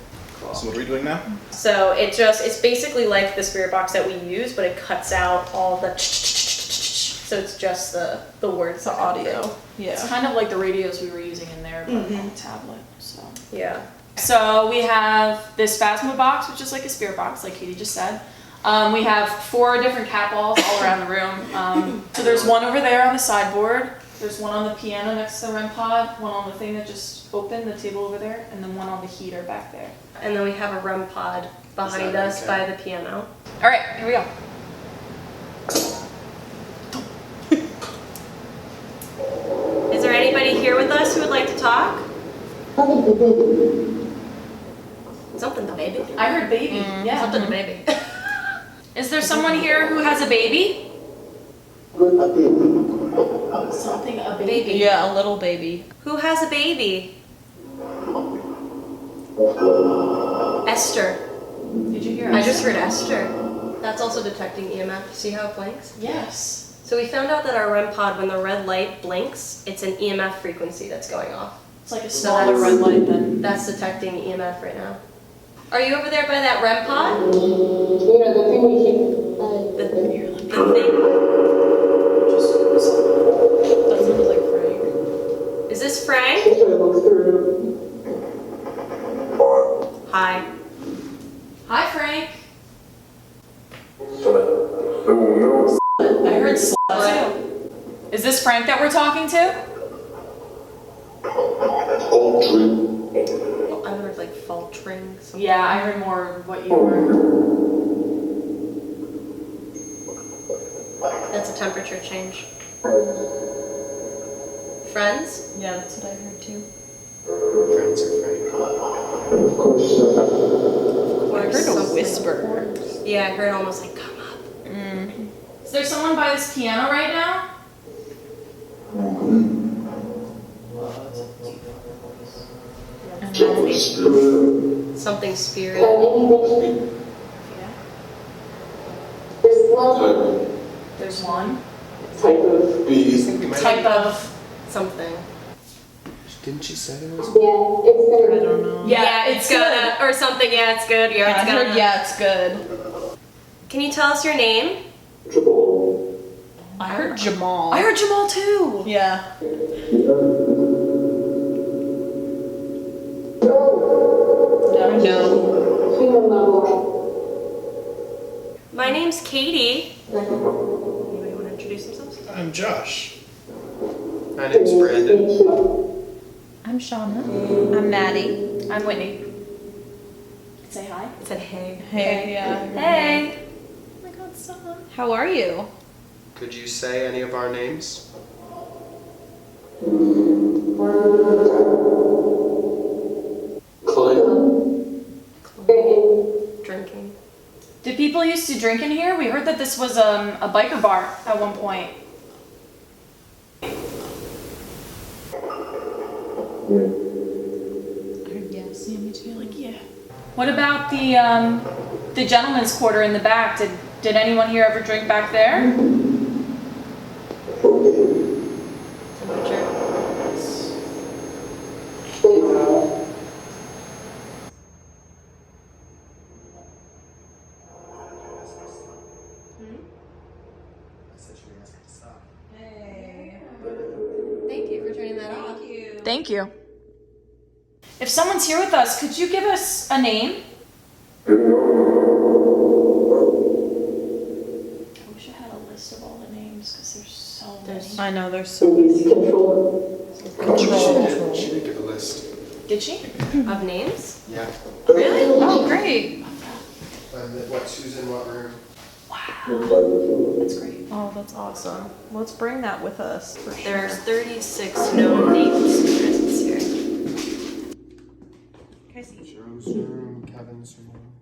So what are we doing now? So it's basically like the spirit box that we use, but it cuts out all the so it's just the words, The audio. Yeah. It's kind of like the radios we were using in there, but on the tablet. So. Yeah. So we have this Phasma box, which is like a spirit box, like Katie just said. We have 4 different cat balls all around the room. So there's one over there on the sideboard. There's one on the piano next to the REM pod, one on the thing that just opened, the table over there, and then one on the heater back there. And then we have a REM pod behind us by the piano. All right, here we go. Is there anybody here with us who would like to talk? Something the baby. I heard baby. Yeah. Something the baby. Is there someone here who has a baby? Something a baby. Yeah, a little baby. Who has a baby? Esther. Did you hear? I just heard Esther. That's also detecting EMF. See how it blinks? Yes. So we found out that our REM pod, when the red light blinks, it's an EMF frequency that's going off. It's like a smaller red light than. That's detecting EMF right now. Are you over there by that REM pod? Yeah, the thing we keep, The thing. That sounds like Frank. Is this Frank? Hi. Hi, Frank. I heard slut too. Is this Frank that we're talking to? I heard like faltering. Something. Yeah, I heard more of what you were. That's a temperature change. Friends? Yeah, that's what I heard too. Friends are Frank. I heard a whisper. Yeah, I heard almost like come up. Is there someone by this piano right now? Something spirit. There's one. I think we might Type of. Something. Didn't she say there was? I don't know. Yeah, or something. Yeah, it's good. Yeah, it's good. Yeah, it's good. Can you tell us your name? I heard Jamal. I heard Jamal too. Yeah. My name's Katie. Anybody want to introduce themselves? I'm Josh. My name's Brandon. I'm Shauna. I'm Maddie. I'm Whitney. Say hi. It said hey. Hey. Yeah. Hey. Oh my god, stop. How are you? Could you say any of our names? Drinking. Did people used to drink in here? We heard that this was a biker bar at one point. Yes, yeah, me too. Like, yeah. What about the gentleman's quarter in the back? Did anyone here ever drink back there? Thank you for turning that off. Thank you. If someone's here with us, could you give us a name? I wish I had a list of all the names because there's so many. I know, there's so many. She did give a list. Did she? Of names? Yeah. Really? Oh, great. Who's in what room? That's great. Oh, that's awesome. Let's bring that with us for sure. There's 36 known names presents here. Joe's room, Kevin's room.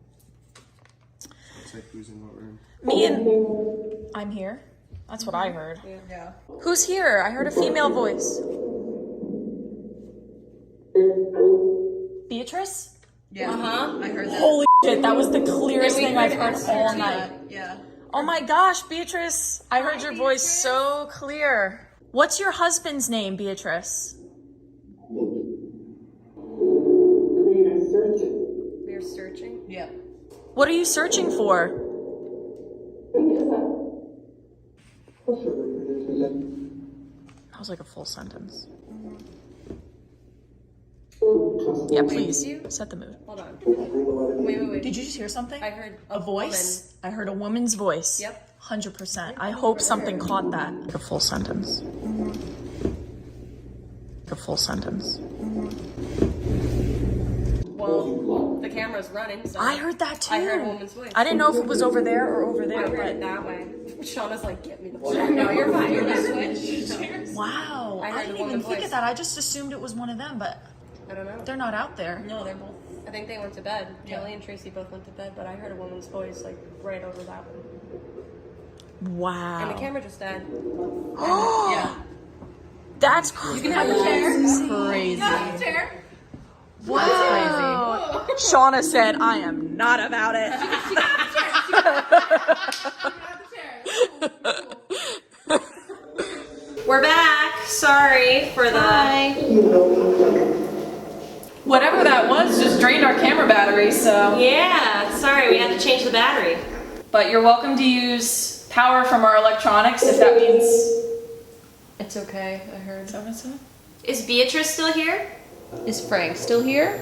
It's like who's in what room? Me and I'm here. That's what I heard. Yeah. Who's here? I heard a female voice. Beatrice? Yeah. I heard that. Holy shit, that was the clearest thing I've heard all night. Yeah. Oh my gosh, Beatrice. I heard your voice so clear. What's your husband's name, Beatrice? We're searching. Yeah. What are you searching for? That was like a full sentence. Yeah, please. Set the mood. Hold on. Wait. Did you just hear something? I heard A voice? I heard a woman's voice. Yep. 100%. I hope something caught that. A full sentence. A full sentence. Well, the camera's running, so. I heard that too. I heard a woman's voice. I didn't know if it was over there or over there, I heard it but that way. Shauna's like, get me the fuck. No, you're fine. You're fine. wow. I I, heard didn't a even woman's think voice. of that. I just assumed it was one of them, but I don't know. they're not out there. No, they're both. I think they went to bed. Kelly and Tracy both went to bed, but I heard a woman's voice like right over that one. Wow. And the camera just died. Yeah. That's crazy. You can have a chair. Crazy. Wow. Shauna said, I am not about it. We're back. Sorry for the. Whatever that was just drained our camera battery, so. Yeah, sorry, we had to change the battery. But you're welcome to use power from our electronics if that means. It's okay, I heard. Is Beatrice still here? Is Frank still here?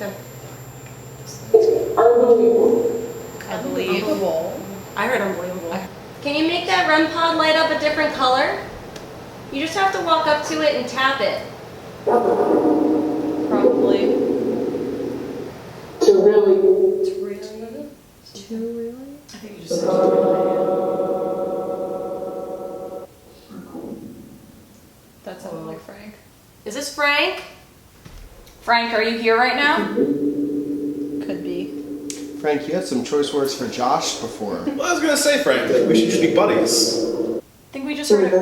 I believe. I heard unbelievable. Can you make that REM pod light up a different color? You just have to walk up to it and tap it. Probably. Too really? I think you just said That sounded like Frank. Is this Frank? Frank, are you here right now? Could be. Frank, you had some choice words for Josh before. Well, I was gonna say, Frank, that we should just be buddies. I think we just heard it.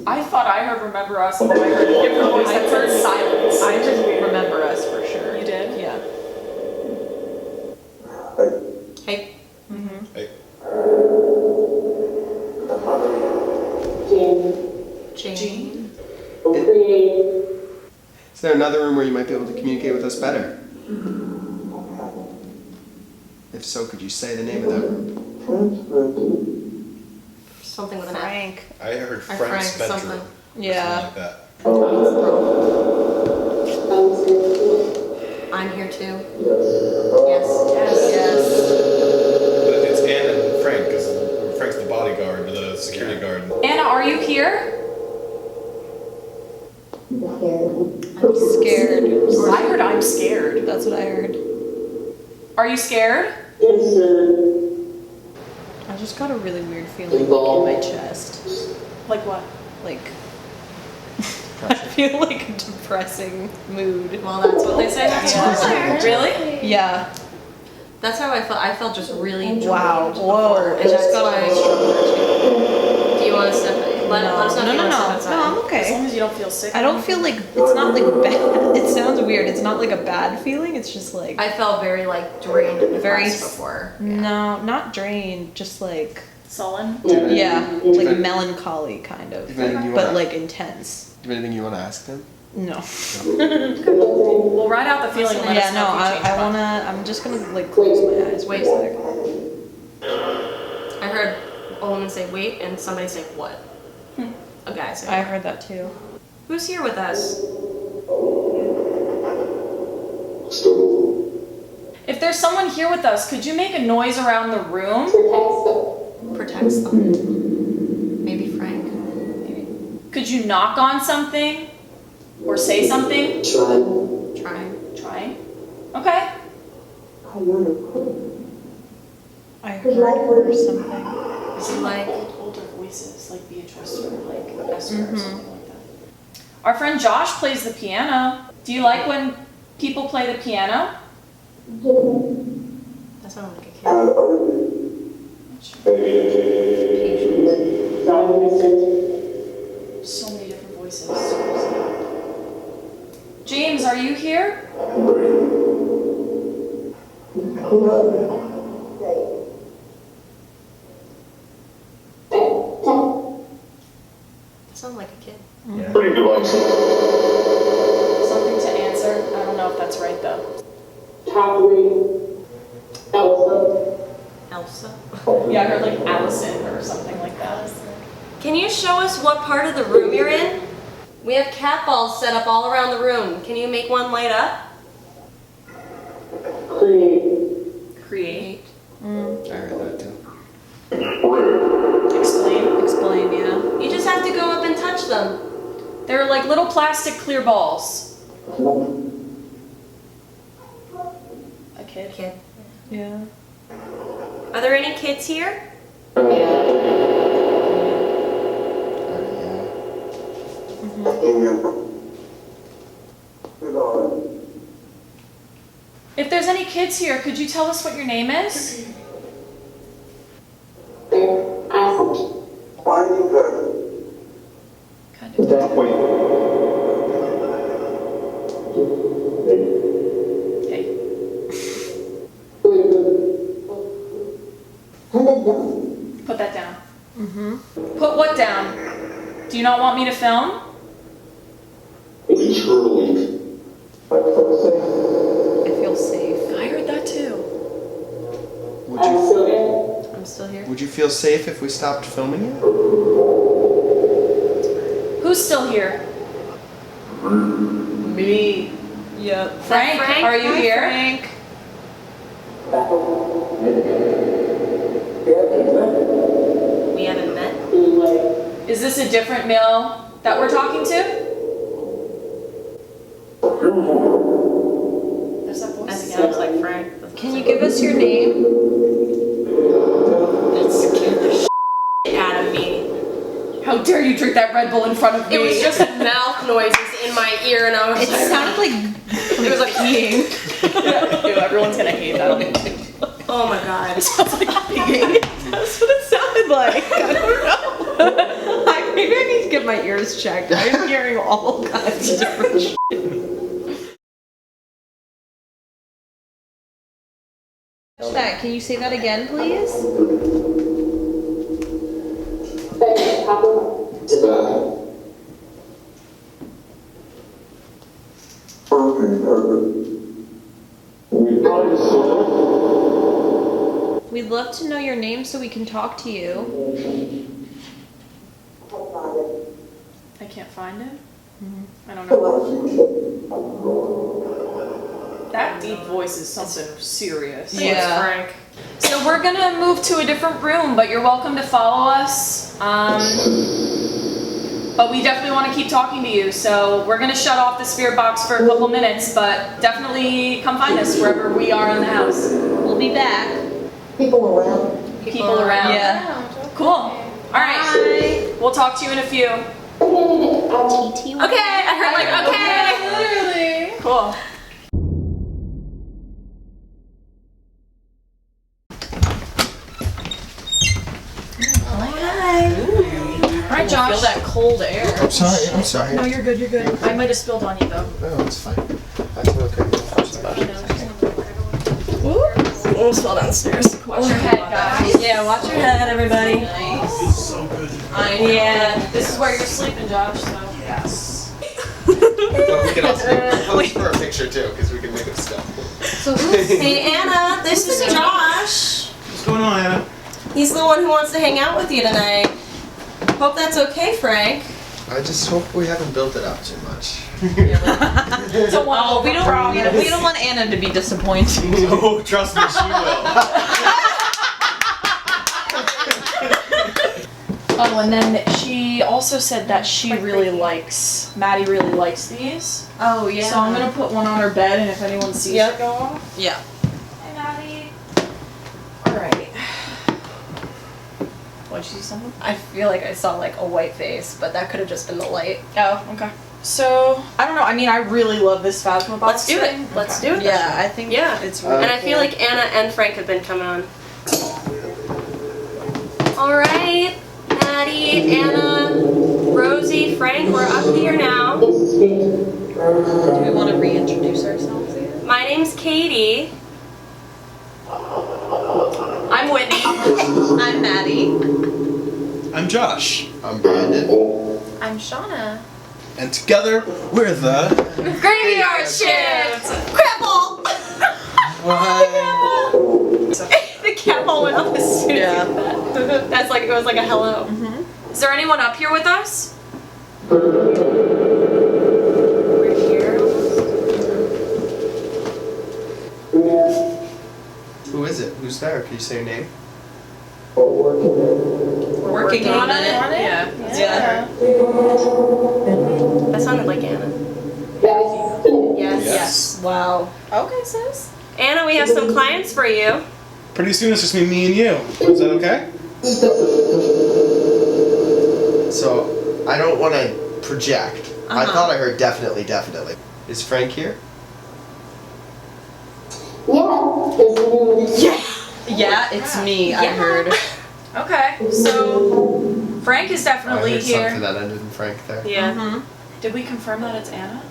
I thought I heard Remember Us, and then I heard a different voice that said silence. I just remember us for sure. You did? Yeah. Hey. Hey. Jane. Is there another room where you might be able to communicate with us better? If so, could you say the name of that room? Something with an Frank. I heard Or Frank's Frank, bedroom. something. Yeah. Something like that. I'm here too. Yes. Yes. But it's Anna and Frank, because Frank's the bodyguard, or the security guard. Anna, are you here? I'm scared. I heard I'm scared. That's what I heard. Are you scared? I just got a really weird feeling in my chest. Like what? Like, I feel like a depressing mood. Well, that's what they say. Really? Yeah. That's how I felt. I felt just really Wow. drained Whoa. before, and that's why. Do you want to step? Let us know if you want to step outside. No, I'm okay. As long as you don't feel sick. I don't feel like, it's not like bad. It sounds weird. It's not like a bad feeling. It's just like, I felt very like drained and Very depressed before. no, not drained, just like, Sullen? yeah, like melancholy kind of, Is there anything you but wanna- like intense. Do you have anything you want to ask them? No. We'll ride out the feeling and let Yeah, us know no, if you change I your mind. wanna, I'm just gonna like close my eyes. Wait a second. I heard a woman say wait and somebody say what? A guy say I what? heard that too. Who's here with us? If there's someone here with us, could you make a noise around the room? Protects them. Maybe Frank. Could you knock on something? Or say something? Trying. Trying? Okay. I heard something. Is it like older voices, like Beatrice or like Esther or something like that? Our friend Josh plays the piano. Do you like when people play the piano? That sounded like a kid. So many different voices. James, are you here? That sounded like a kid. Something to answer? I don't know if that's right though. Elsa. Yeah, I heard like Allison or something like that. Can you show us what part of the room you're in? We have cat balls set up all around the room. Can you make one light up? Create. I heard that too. Explain, yeah. You just have to go up and touch them. They're like little plastic clear balls. A kid? Kid. Yeah. Are there any kids here? If there's any kids here, could you tell us what your name is? Kind of. Hey. Put that down. Put what down? Do you not want me to film? I feel safe. I heard that too. I'm still here. Would you feel safe if we stopped filming you? Who's still here? Me. Yep. Frank, are you here? Frank. We haven't met. Is this a different mill that we're talking to? There's that voice That again. sounds like Frank. Can you give us your name? That scared the shit out of me. How dare you drink that Red Bull in front of me? It was just mouth noises in my ear, and I was It like, sounded like it was like peeing. Ew, everyone's gonna hate that. Oh my god. That's what it sounded like. I don't know. Maybe I need to get my ears checked. I'm hearing all kinds of different shit. That, can you say that again, please? We'd love to know your name so we can talk to you. I can't find it. I don't know. That deep voice is something serious. Yeah. Frank. So we're gonna move to a different room, but you're welcome to follow us. But we definitely want to keep talking to you, so we're gonna shut off the spirit box for a couple minutes, but definitely come find us wherever we are in the house. We'll be back. People around. People around. Yeah. Cool. All right. Bye. We'll talk to you in a few. Okay. I heard like okay. Literally. Cool. All right, Josh. Feel that cold air. I'm sorry. No, you're good. You're good. I might have spilled on you though. No, it's fine. That's okay. Almost fell downstairs. Watch your head, guys. Yeah, watch your head, everybody. So good. Yeah. This is where you're sleeping, Josh. So. Yes. But we can also pose for a picture too, because we can make it still. Hey, Anna, this is Josh. What's going on, Anna? He's the one who wants to hang out with you tonight. Hope that's okay, Frank. I just hope we haven't built it up too much. Oh, we don't want Anna to be disappointed. Oh, trust me, she will. Oh, and then she also said that Maddie really likes these. Oh, yeah. So I'm gonna put one on her bed, and if anyone sees it go off. Yeah. Hey, Maddie. All right. What, did you see something? I feel like I saw like a white face, but that could have just been the light. Oh, okay. So, I don't know, I mean, I really love this Phasma box. Let's do it. Let's do it. Yeah, I think it's really And I feel like Anna and Frank have been coming on. All right, Maddie, Anna, Rosie, Frank, we're up here now. Do we want to reintroduce ourselves again? My name's Katie. I'm Whitney. I'm Maddie. I'm Josh. I'm Brandon. I'm Shauna. And together, we're the... Graveyard Shift! Crapple! What? The cat ball went off as soon as Yeah. you said that. That's like, it was like a hello. Is there anyone up here with us? We're here. Who is it? Who's there? Can you say your name? We're working on it. Yeah. Yeah. That sounded like Anna. Yes. Wow. Okay, sis. Anna, we have some clients for you. Pretty soon it's just me and you. Is that okay? So, I don't want to project. I thought I heard definitely. Is Frank here? Yeah, it's me, I heard. Okay, so Frank is I definitely heard here. something that ended in Frank there. Yeah. Did we confirm that it's Anna?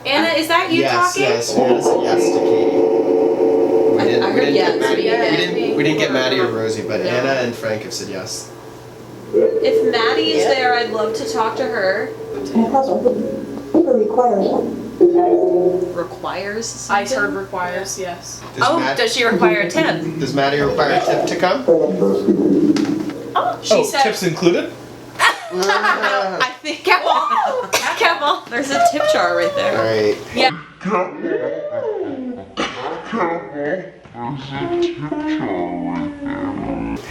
Anna, is that you talking? Yes, Anna said yes to Katie. I heard yes. We didn't get Maddie or Rosie, but Anna and Frank have said yes. If Maddie is there, I'd love to talk to her. Requires something? I heard requires, yes. Does she require a tip? Does Maddie require a tip to come? She said. Tips included? I think. Careful. There's a tip jar right there. Alright. Yeah.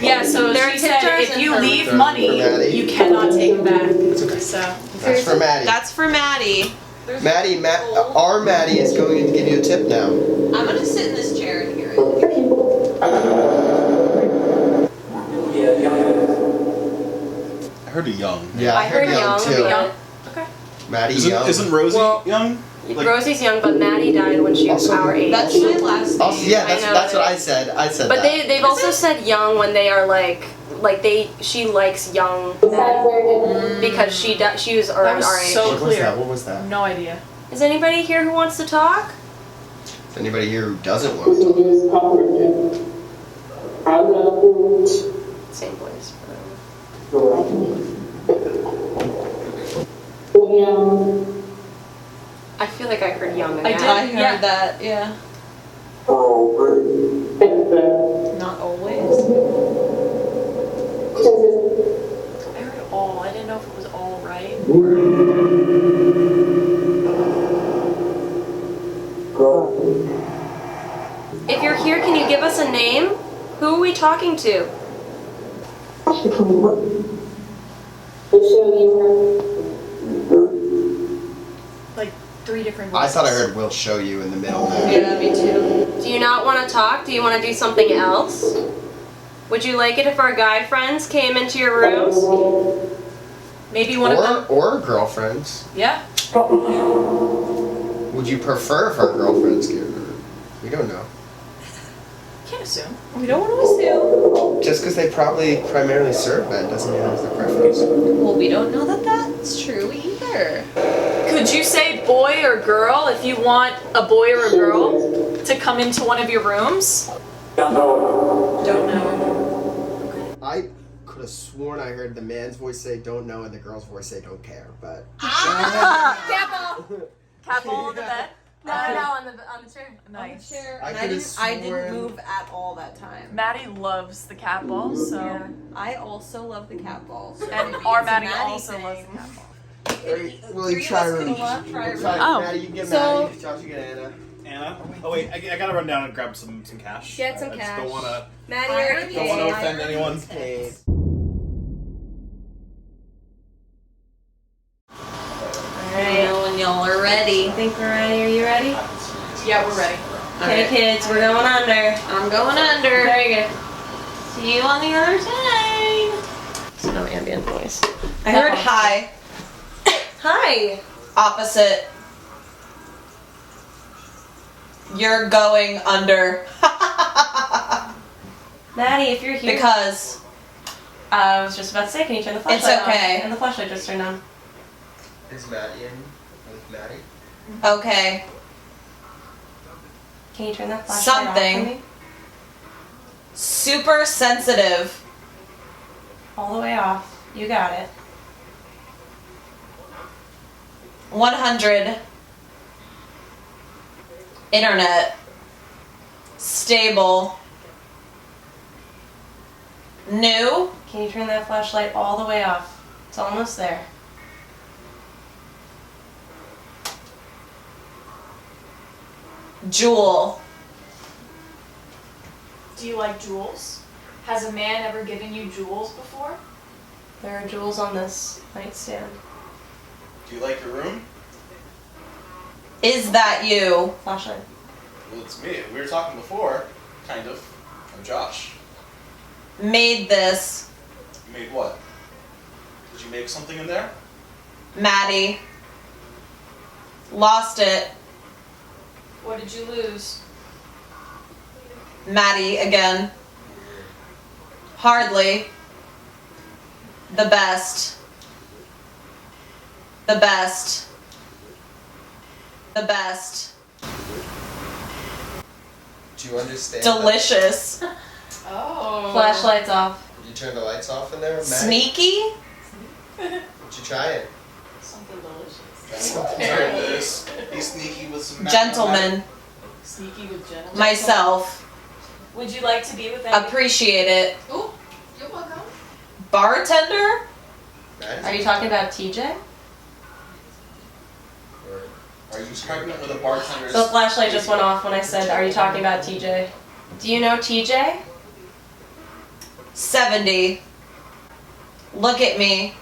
Yeah, so There are she tip said jars if in you her leave room. money, For Maddie. you cannot take them back. So That's for Maddie. That's for Maddie. Maddie, our Maddie is going to give you a tip now. I'm gonna sit in this chair and hear it. I heard a young. Yeah, I heard young too. Young. okay. Maddie young. Isn't Rosie young? Like, Rosie's young, but Maddie died when she was Also- our age. That's my last name. Also, yeah, I know. that's what I said. I said But that. they've also said young when they are she likes young men because she was around was our age. so What was clear. that? What was that? No idea. Is anybody here who wants to talk? Is anybody here who doesn't want to talk? Same place. I feel like I heard young and I Maddie. heard that, yeah. Not always. I heard all. I didn't know if it was all right. If you're here, can you give us a name? Who are we talking to? Like 3 different I voices. thought I heard "will show you" in the middle. Yeah, me too. Do you not want to talk? Do you want to do something else? Would you like it if our guy friends came into your rooms? Maybe one of them. Or girlfriends. Yeah. Would you prefer if our girlfriends came? We don't know. Can't assume. We don't want to assume. Just because they probably primarily serve men doesn't mean that's their preference. Well, we don't know that that's true either. Could you say boy or girl if you want a boy or a girl to come into one of your rooms? Don't know. I could have sworn I heard the man's voice say "don't know" and the girl's voice say "don't care," but. Capo! Capo on the bed? No, on the chair. Nice. I didn't move at all that time. Maddie loves the cat ball, so. Yeah. I also love the cat ball. So And maybe our it's a Maddie Maddie also thing. loves the cat ball. Will you try a room? Oh. Maddie, you get So- Maddie. Josh, you get Anna. Anna? Oh wait, I gotta run down and grab some cash. Get some I cash. just don't wanna Maddie already don't wanna paid. offend anyone. Paid. Alright. When y'all are ready. I think we're ready. Are you ready? Yeah, we're ready. Okay, kids, we're going under. I'm going under. Very good. See you on the other side. So no ambient noise. I heard hi. Hi. Opposite. You're going under. Maddie, if you're here. Because I was just about to say, can you turn the flashlight It's okay. on? And the flashlight just turned on. Is Maddie in with Maddie? okay. Can you turn that flashlight on Something. for me? Super sensitive. All the way off. You got it. 100. Internet. Stable. New. Can you turn that flashlight all the way off? It's almost there. Jewel. Do you like jewels? Has a man ever given you jewels before? There are jewels on this nightstand. Do you like your room? Is that you? Flashlight. Well, it's me. We were talking before, kind of. I'm Josh. Made this. You made what? Did you make something in there? Maddie. Lost it. What did you lose? Maddie again. Hardly. The best. The best. The best. Do you understand? Delicious. Oh. Flashlight's off. Did you turn the lights off in there, Maddie? Sneaky. Would you try it? Something delicious. Try this. Be sneaky with some Gentleman. Sneaky with gentlemen. Myself. Would you like to be with any? Appreciate it. Oh, you're welcome. Bartender? Maddie? Are you talking about TJ? Or Are you pregnant with a bartender's? The flashlight just went off when I said, are you talking about TJ? Do you know TJ? 70. Look at me.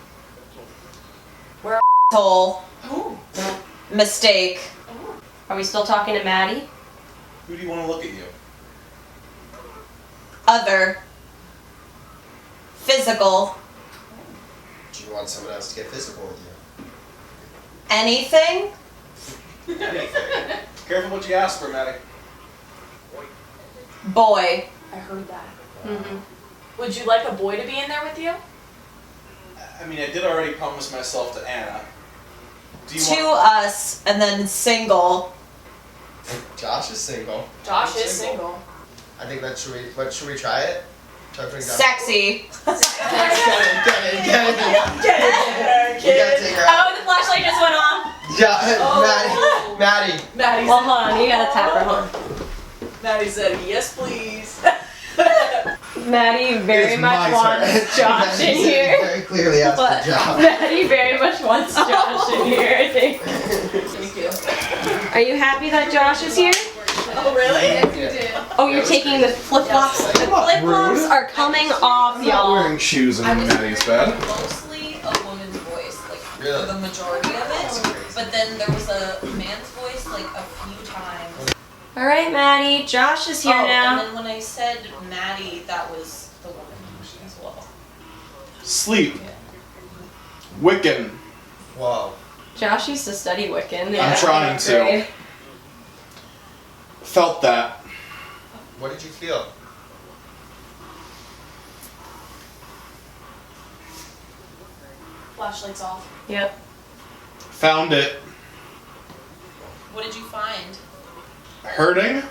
We're Hole. Oh. Mistake. Are we still talking to Maddie? Who do you want to look at you? Other. Physical. do you want someone else to get physical with you? Anything? Anything. Careful what you ask for, Maddie. Boy. I heard that. Mm-hmm. Would you like a boy to be in there with you? I mean, I did already promise myself to Anna. Do you To want... us, and then single. Josh is single. Josh I'm is single. single. I think that should we try it? Try to bring Josh. Sexy. Get it. You gotta take her out. Oh, the flashlight just went off. Yeah, Maddie. Maddie. Maddie Well, hold on, you gotta tap her, hold on. Maddie said, yes, please. Maddie very It's much my wants turn. Josh in Maddie here. very clearly asked But for Josh. Maddie very much wants Josh in here, I think. Thank you. Are you happy that Josh is here? Oh, really? Yes, you did. Oh, you're taking the flip-flops? The flip-flops are coming off, I'm not y'all. wearing shoes in Maddie's bed. Mostly a woman's voice, like Really? the majority of it. But then there was a man's voice like a few times. All right, Maddie. Josh is here And now. then when I said Maddie, that was the woman as well. Sleep. Wiccan. Wow. Josh used to study Wiccan. I'm trying to. Grade. Felt that. What did you feel? Flashlights off. Yep. Found it. What did you find? Hurting.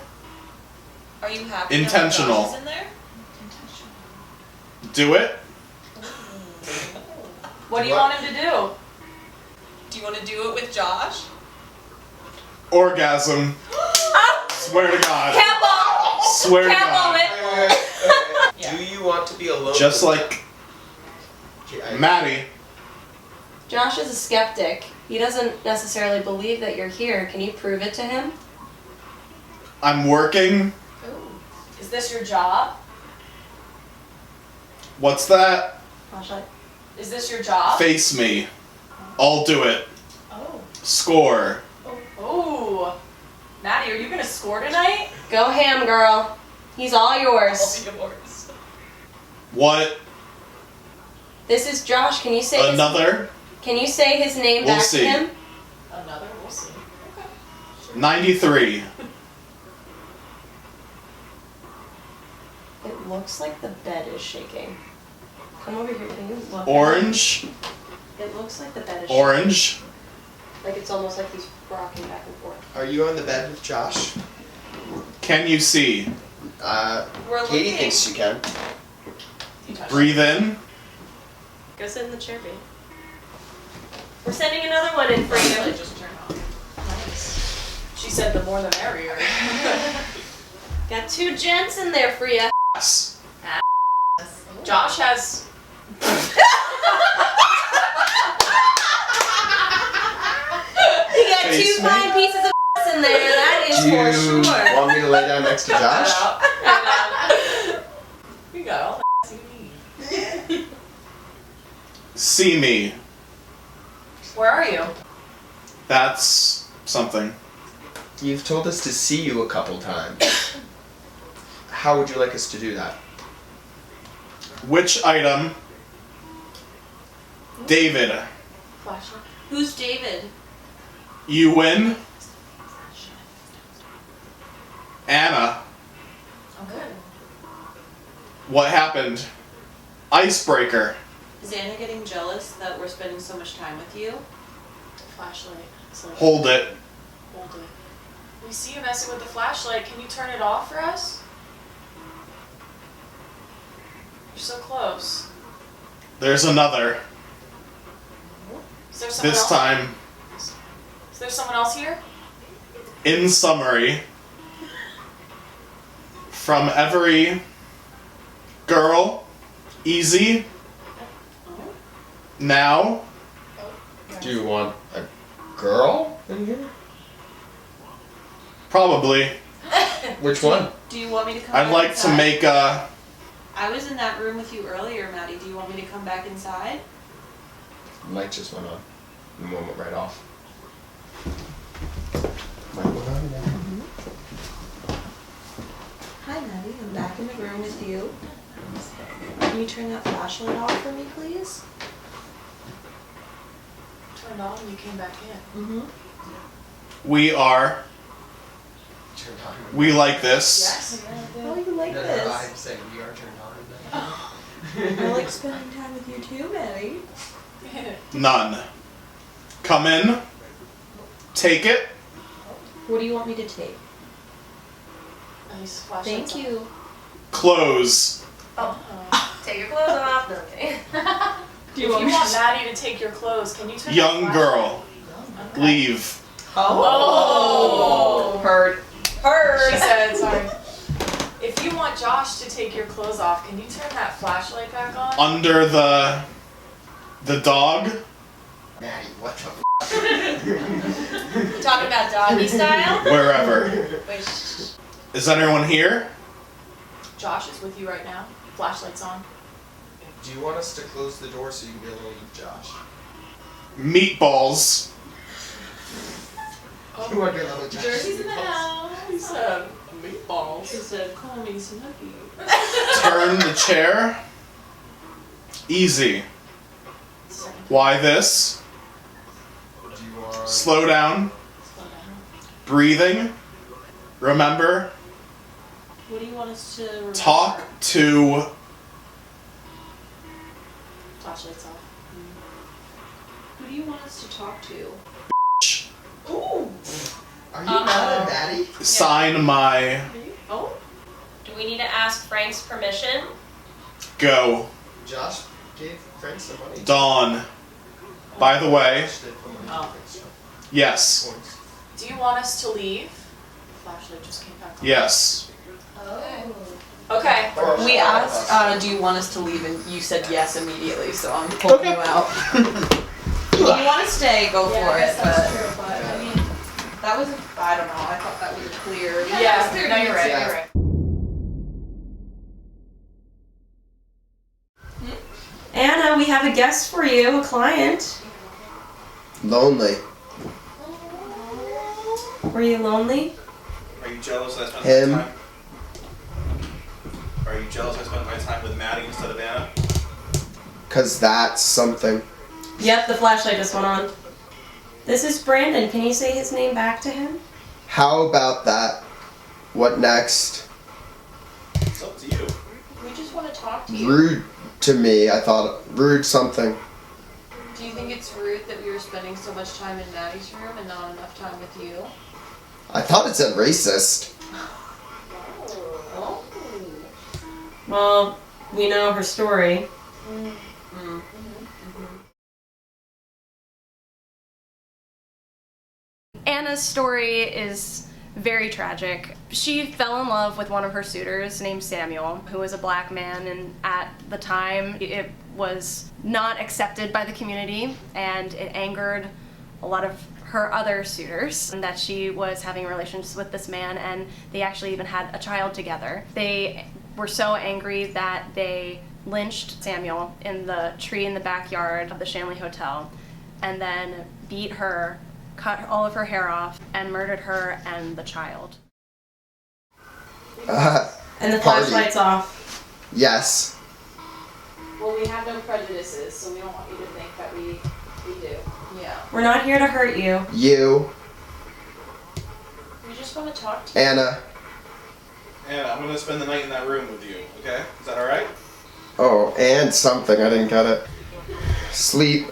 Are you happy? Intentional. Josh is in there? Do it. What do you want him to do? Do you want to do it with Josh? Orgasm. Swear to God. Capo! Swear to God. Do you want to be alone? Just like Maddie. Josh is a skeptic. He doesn't necessarily believe that you're here. Can you prove it to him? I'm working. Is this your job? What's that? Flashlight. Is this your job? Face me. I'll do it. Oh. Score. Oh. Maddie, are you gonna score tonight? Go ham, girl. He's all yours. All yours. What? This is Josh. Can you say Another? Can you say his name We'll back see. to him? Another, we'll see. 93. It looks like the bed is shaking. Come over here. Can you look? Orange. It looks like the bed is Orange. shaking. Like it's almost like he's rocking back and forth. Are you on the bed with Josh? Can you see? We're Katie looking. thinks she can. Breathe in. Go sit in the chair, babe. We're sending another one in for you. Just turn on. Nice. She said the more the merrier. Got 2 gents in there for you. Yes. Josh has. You got Face 2 me. fine pieces of in there. That is Do for you sure. want me to lay down next to Josh? We got all the you need. See me. Where are you? That's something. You've told us to see you a couple times. How would you like us to do that? Which item? David. Flashlight. Who's David? You win. Anna. Okay. What happened? Icebreaker. Is Anna getting jealous that we're spending so much time with you? Flashlight. So Hold it. hold it. We see you messing with the flashlight. Can you turn it off for us? You're so close. There's another. Is there someone This else? time, Is there someone else here? in summary, from every girl, easy, now, Do you want a girl in here? probably. Which one? Do you want me to come I'd back like inside? to make a. I was in that room with you earlier, Maddie. Do you want me to come back inside? Light just went on. And one went right off. Light went on again. Hi, Maddie. I'm back in the room with you. Can you turn that flashlight off for me, please? Turned on and you came back in. Mm-hmm. We are. Turned on. We like this. Yes. Oh, you like No, this? I'm saying we are turned on. I like spending time with you too, Maddie. None. Come in. Take it. What do you want me to take? Nice flashlight. Thank you. Close. Take your clothes off. Okay. Do you want Maddie to take your clothes? Can you turn Young the girl. Okay. Leave. Oh. Heard. She said, sorry. If you want Josh to take your clothes off, can you turn that flashlight back on? Under the dog. Maddie, what the Talking about doggy style? Wherever. Wait, Is anyone here? Josh is with you right now. Flashlight's on. Do you want us to close the door so you can be alone with Josh? Meatballs. You want your little Josh? Jersey's in the house. He said, meatballs. He said, call me Snooki. Turn the chair. Easy. Why this? Do you want... Slow down. Breathing. Remember. What do you want us to remember? Talk to. Flashlight's off. Who do you want us to talk to? Ooh. Are you mad at Maddie? Sign my. Oh? Do we need to ask Frank's permission? Go. Josh gave Frank some money. Dawn. By the way. Oh. Yes. Do you want us to leave? Flashlight just came back on. Yes. Okay. We asked, do you want us to leave? And you said yes immediately, so I'm pulling you out. If you want to stay, go for it. But True, but I mean, that was, I don't know, I thought that was a clear. yeah, no, you're right, you're right. Anna, we have a guest for you, a client. Lonely. Were you lonely? Are you jealous that I spent Him. my time? Are you jealous I spent my time with Maddie instead of Anna? 'Cause that's something. Yep, the flashlight just went on. This is Brandon. Can you say his name back to him? How about that? What next? It's up to you. We just want to talk to you. Rude to me, I thought. Rude something. Do you think it's rude that we were spending so much time in Maddie's room and not enough time with you? I thought it said racist. Oh. Well, we know her story. Anna's story is very tragic. She fell in love with one of her suitors named Samuel, who was a black man, and at the time it was not accepted by the community, and it angered a lot of her other suitors that she was having relations with this man, and they actually even had a child together. They were so angry that they lynched Samuel in the tree in the backyard of the Shanley Hotel, and then beat her, cut all of her hair off, and murdered her and the child. And the Party. flashlight's off. Yes. Well, we have no prejudices, so we don't want you to think that we do. Yeah. We're not here to hurt you. You. We just want to talk to you. Anna. Anna, I'm gonna spend the night in that room with you, okay? Is that alright? Oh, and something. I didn't get it. Sleep.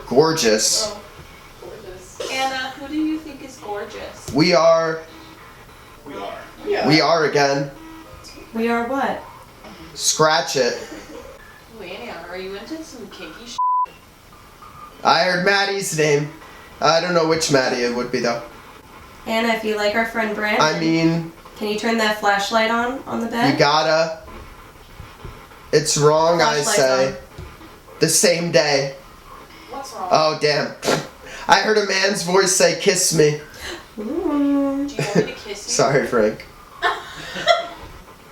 Gorgeous. Oh, gorgeous. Anna, who do you think is gorgeous? We are. We are. Yeah. We are again. We are what? Scratch it. Ooh, Anna, are you into some kinky shit? I heard Maddie's name. I don't know which Maddie it would be though. Anna, if you like our friend Brandon, I mean, can you turn that flashlight on the bed? you gotta. It's wrong, I Flashlight's say. on. The same day. What's wrong? Oh, damn. I heard a man's voice say, kiss me. Ooh. Do you want me to kiss you? Sorry, Frank.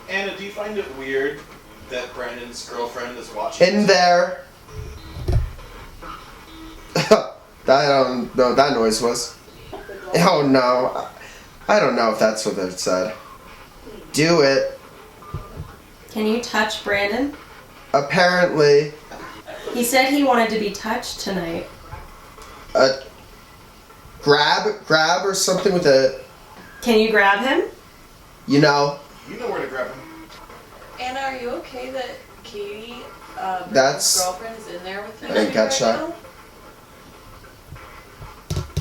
Anna, do you find it weird that Brandon's girlfriend is watching? In there. I don't know what that noise was. Oh, no. I don't know if that's what it said. Do it. Can you touch Brandon? Apparently. He said he wanted to be touched tonight. Grab or something with a, Can you grab him? you know, You know where to grab him. Anna, are you okay that Katie, That's- Brandon's girlfriend, is in there with you? I didn't catch right that. now?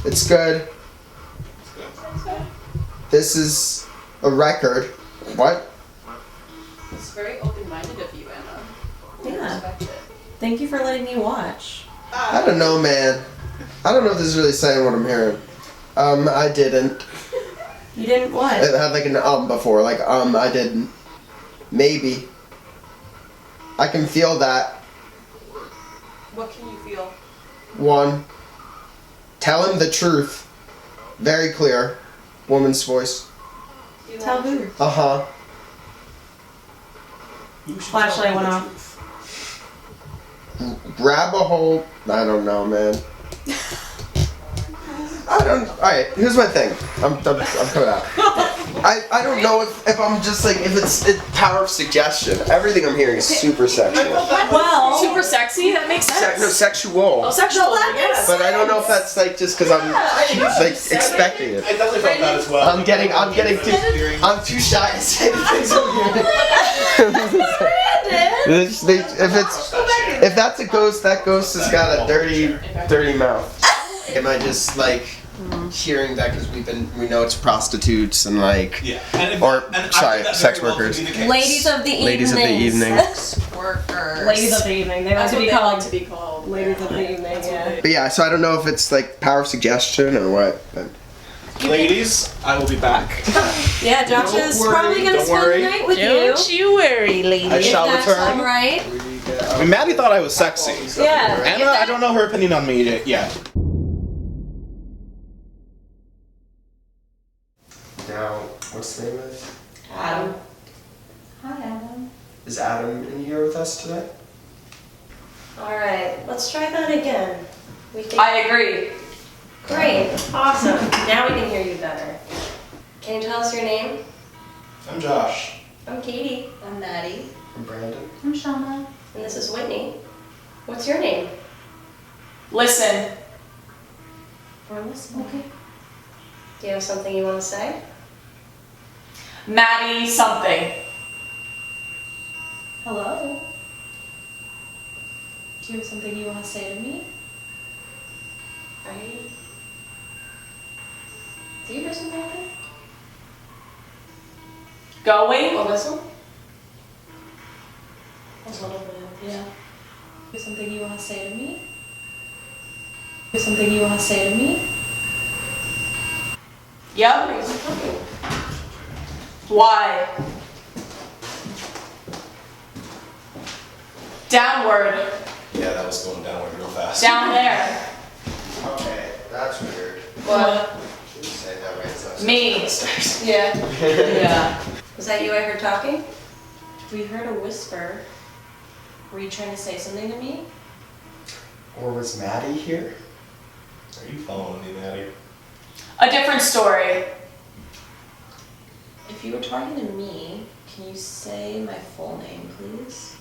it's good. This is a record. What? It's very open-minded of you, Anna. I Yeah. respect it. Thank you for letting me watch. I don't know, man. I don't know if this is really saying what I'm hearing. I didn't. You didn't what? It had like an before, like I didn't. Maybe. I can feel that. What can you feel? 1. Tell him the truth. Very clear. Woman's voice. Tell who? Uh-huh. Flashlight went off. Grab a hold. I don't know, man. Alright, here's my thing. I'm coming out. I don't know if I'm just like, if it's power of suggestion. Everything I'm hearing is super sexual. Well, super sexy. That makes sense. No, sexual. Oh, sexual. Yes. But I don't know if that's like just because I'm like expecting it. I definitely felt that as well. I'm too shy to say the things I'm hearing. If that's a ghost, that ghost has got a dirty mouth. Am I just like hearing that because we know it's prostitutes and like sex workers. Ladies of the evening. Ladies of the evening. Sex workers. Ladies of the evening. They like That's to what be they called. like to be called. Ladies of the evening. Yeah. But yeah, so I don't know if it's like power of suggestion or what. But. Ladies, I will be back. Yeah, Josh is probably gonna Don't spend worry. the night with you. Don't you worry, lady. I shall That's return. all right. I mean, Maddie thought I was sexy. Yeah. Anna, I don't know her opinion on me yet. Now, what's the name of it? Adam. Hi, Adam. Is Adam in here with us today? All right, let's try that again. We think. I agree. Great. Awesome. Now we can hear you better. Can you tell us your name? I'm Josh. I'm Katie. I'm Maddie. I'm Brandon. I'm Shauna. And this is Whitney. What's your name? Listen. We're listening. Okay. Do you have something you want to say? Maddie something. Hello. Do you have something you want to say to me? Do you hear something like that? Going? A whistle? A little bit, yeah. Do something you want to say to me? Do something you want to say to me? Yep. Why? Downward. Yeah, that was going downward real fast. Down there. Okay, that's weird. What? Should you say that way? It's not Me. upstairs. Yeah. Yeah. Was that you I heard talking? We heard a whisper. Were you trying to say something to me? Or was Maddie here? Are you following me, Maddie? A different story. If you were talking to me, can you say my full name, please?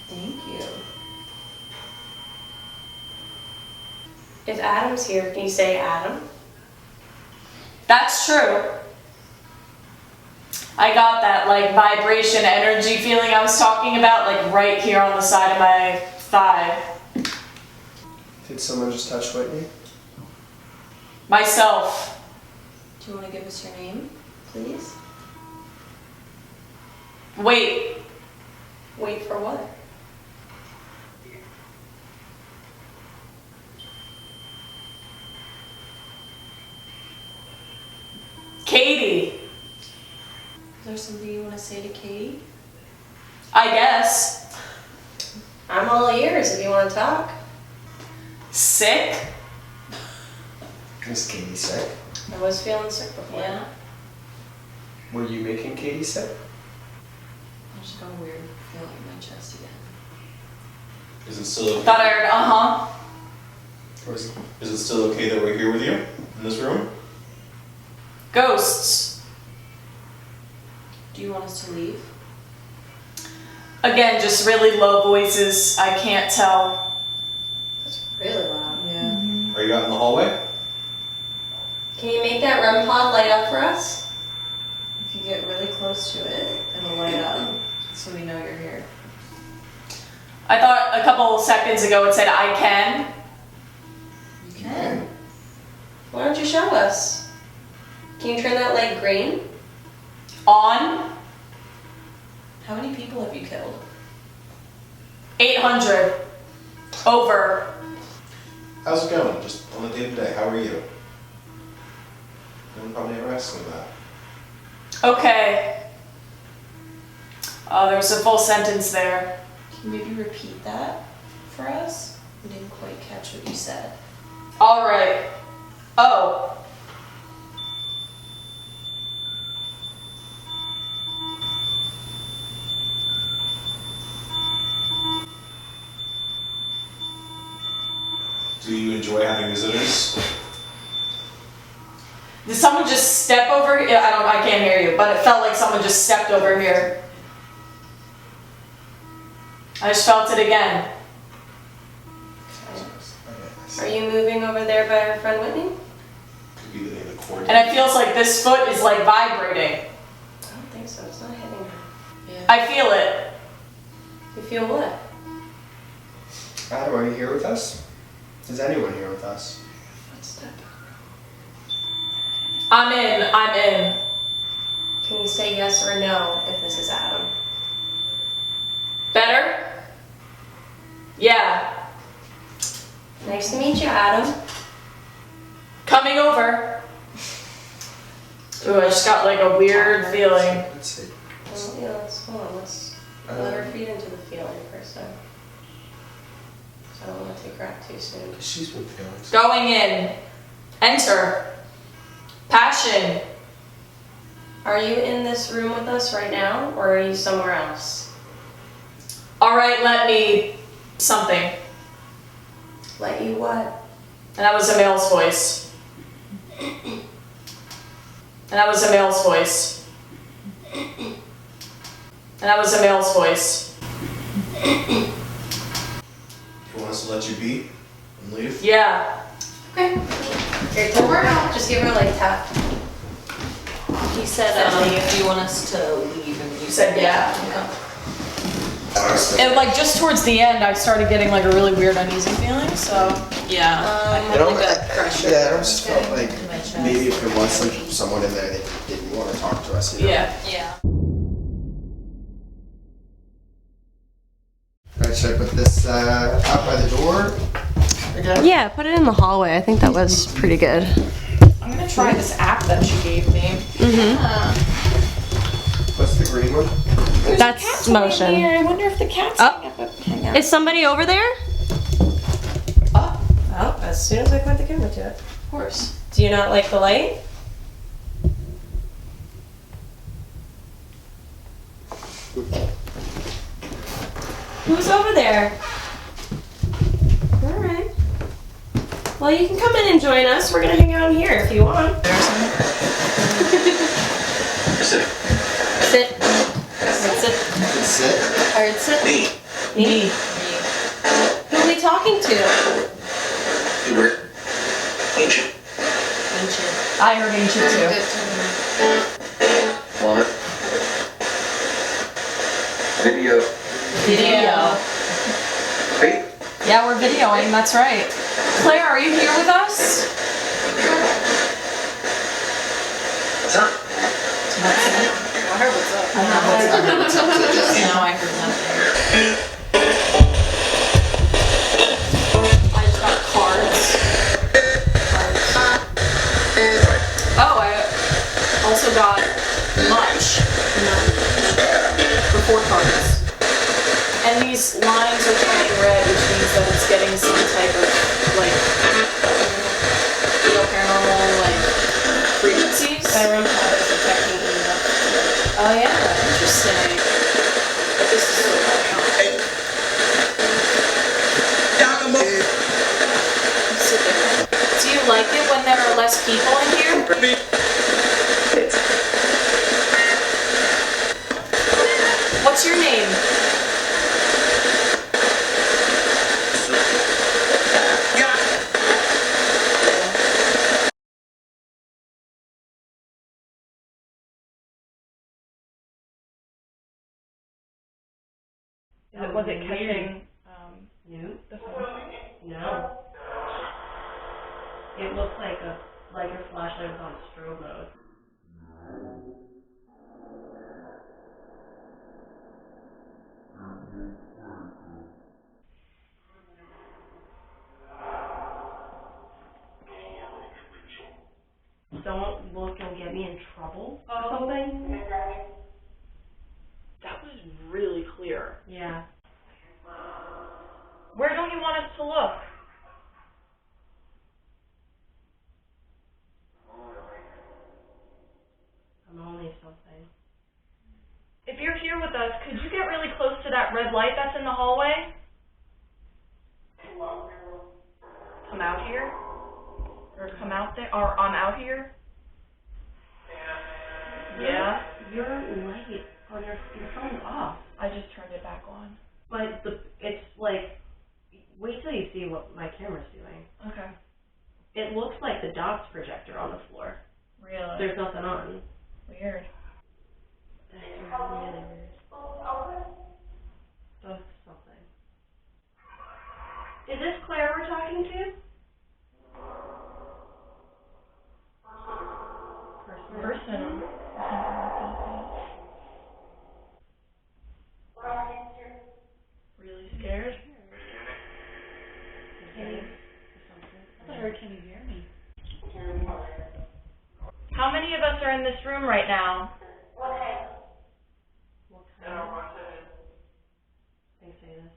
Thank you. If Adam's here, can you say Adam? That's true. I got that like vibration energy feeling I was talking about like right here on the side of my thigh. Did someone just touch Whitney? Myself. Do you want to give us your name, please? Wait. Wait for what? Katie. Is there something you want to say to Katie? I guess. I'm all ears if you want to talk. Sick. Is Katie sick? I was feeling sick before. Yeah. Were you making Katie sick? I just got a weird feeling in my chest again. Is it still Thought I heard uh-huh. Is it still okay that we're here with you in this room? Ghosts. Do you want us to leave? Again, just really low voices. I can't tell. That's really loud. Yeah. Are you out in the hallway? Can you make that REM pod light up for us? If you get really close to it, it'll light up, so we know you're here. I thought a couple seconds ago it said I can. You can. Why don't you show us? Can you turn that light green? On. How many people have you killed? 800. Over. How's it going? Just on the day-to-day, how are you? No one probably ever asked me that. Okay. Oh, there was a full sentence there. Can you maybe repeat that for us? I didn't quite catch what you said. All right. Oh. Do you enjoy having visitors? Did someone just step over here? I can't hear you, but it felt like someone just stepped over here. I just felt it again. Are you moving over there by our friend Whitney? Could be the name of the court. And it feels like this foot is like vibrating. I don't think so. It's not hitting her. Yeah. I feel it. You feel what? Adam, are you here with us? Is anyone here with us? What's that? I'm in. Can you say yes or no if this is Adam? Better? Yeah. Nice to meet you, Adam. Coming over. Ooh, I just got like a weird feeling. Let's see. Well, yeah, hold on. Let's let her feed into the feeling first. So I don't want to take her out too soon. She's been feeling. Going in. Enter. Passion. Are you in this room with us right now, or are you somewhere else? All right, let me something. Let you what? And that was a male's voice. And that was a male's voice. And that was a male's voice. You want us to let you be and leave? Yeah. Okay. Here, tell her out. Just give her like tap. He said, if you want us to leave, and you said yeah. Okay. And like just towards the end, I started getting like a really weird uneasy feeling. So Yeah. I just felt like maybe if there was like someone in there that didn't want to talk to us, you know? yeah. Alright, should I put this out by the door again? Yeah, put it in the hallway. I think that was pretty good. I'm gonna try this app that she gave me. What's the green one? That's motion. I wonder if the cat's hang out. Is somebody over there? Oh, Oh, as soon as I point the camera to it. of course. Do you not like the light? Who's over there? Alright. Well, you can come in and join us. We're gonna hang out in here if you want. Sit. Sit. Sit. Sit. Alright, sit. Me. Who are we talking to? Ancient. I heard ancient too. What? Video. Wait. Yeah, we're videoing, that's right. Claire, are you here with us? What's up? I heard what's up. I know what's up. No, I heard nothing. I just got cards. Oh, I also got much. For 4 cards. And these lines are turning red, which means that it's getting some type of, like, paranormal, like, frequencies. My room is affecting me. Oh yeah, interesting. But this is so Do you like it when there are less people in here? What's your name? Was it catching the phone? No. It looked like your flashlight was on strobe mode. you want us to look? I'm only something. If you're here with us, could you get really close to that red light that's in the hallway? Come out here? Or come out there? Or I'm out here? Yeah? Your light on your phone's off. I just turned it back on. But it's like, wait till you see what my camera's doing. Okay. It looks like the dots projector on the floor. Really? There's nothing on. Weird. That's really weird. That's something. Is this Claire we're talking to? Person. Really scared? I thought I heard, can you hear me? How many of us are in this room right now? What kind? They say this.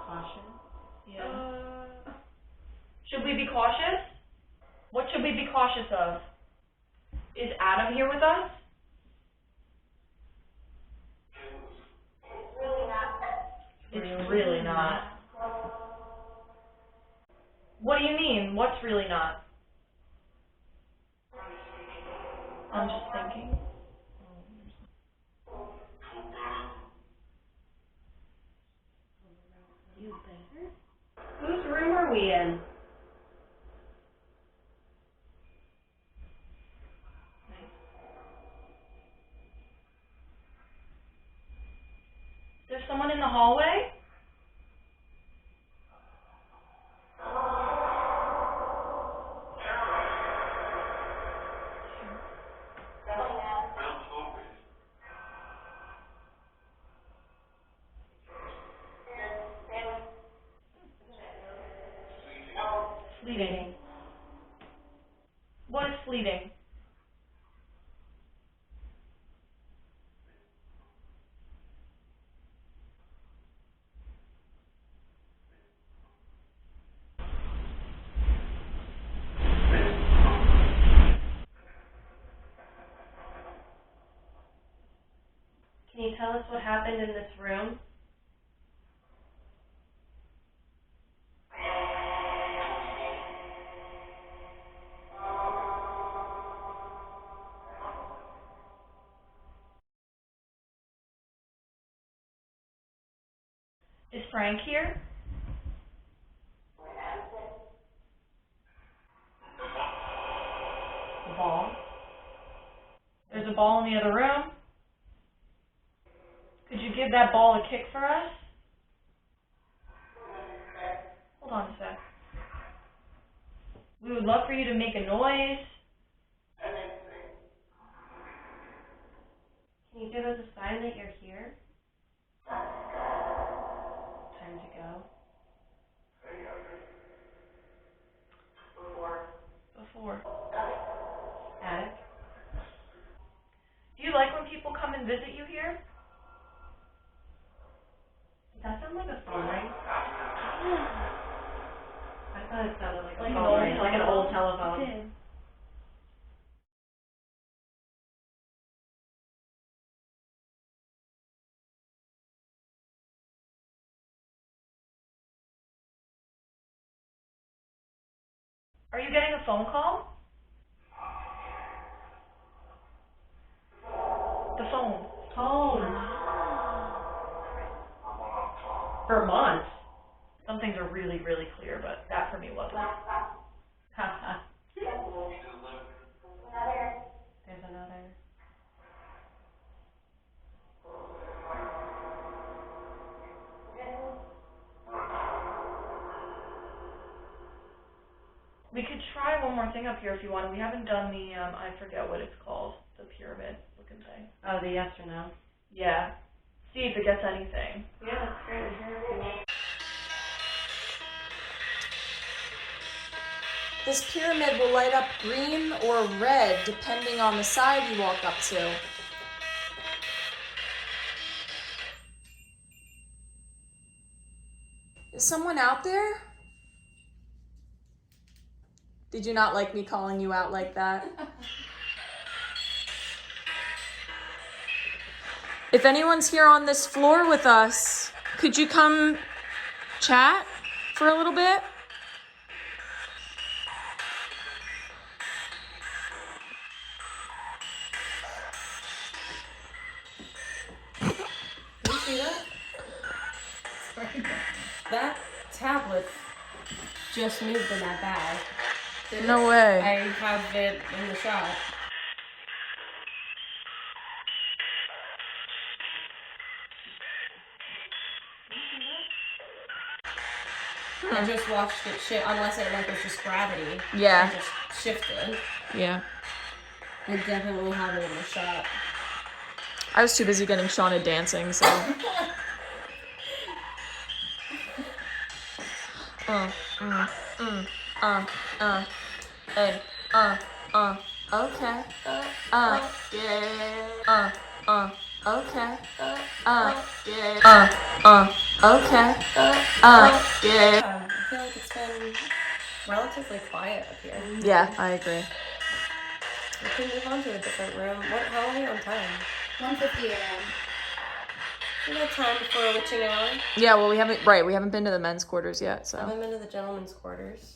Caution? Yeah. Should we be cautious? What should we be cautious of? Is Adam here with us? It's really not. What do you mean? What's really not? I'm just thinking. You better? Whose room are we in? There's someone in the hallway? Fleeting. What is fleeting? Can you tell us what happened in this room? Is Frank here? A ball? There's a ball in the other room? Could you give that ball a kick for us? Hold on a sec. We would love for you to make a noise. Can you give us a sign that you're here? Time to go. Before. Attic? Do you like when people come and visit you here? Does that sound like a phone ring? I thought it sounded like a Like phone ring, like an old telephone. It did. Are you getting a phone call? The phone. Vermont. Some things are really, really clear, but that for me wasn't. Haha. There's another. We could try one more thing up here if you want. We haven't done the, I forget what it's called, the pyramid looking thing. Oh, the yes or no? Yeah. See if it gets anything. Yeah, that's great. This pyramid will light up green or red depending on the side you walk up to. Is someone out there? Did you not like me calling you out like that? If anyone's here on this floor with us, could you come chat for a little bit? Did you see that? That tablet just moved in that bag. No way. I have it in the shot. I just watched it shift, unless it was just gravity. Yeah. It just shifted. Yeah. I definitely have it in the shot. I was too busy getting Shauna dancing, so. Hey, okay, yeah, okay, okay, I feel like it's been relatively quiet up here. Yeah, I agree. We can move on to a different room. How are we on time? 1:50 a.m. We got time before a witching hour. Yeah, well, we haven't been to the men's quarters yet, so. I haven't been to the gentlemen's quarters.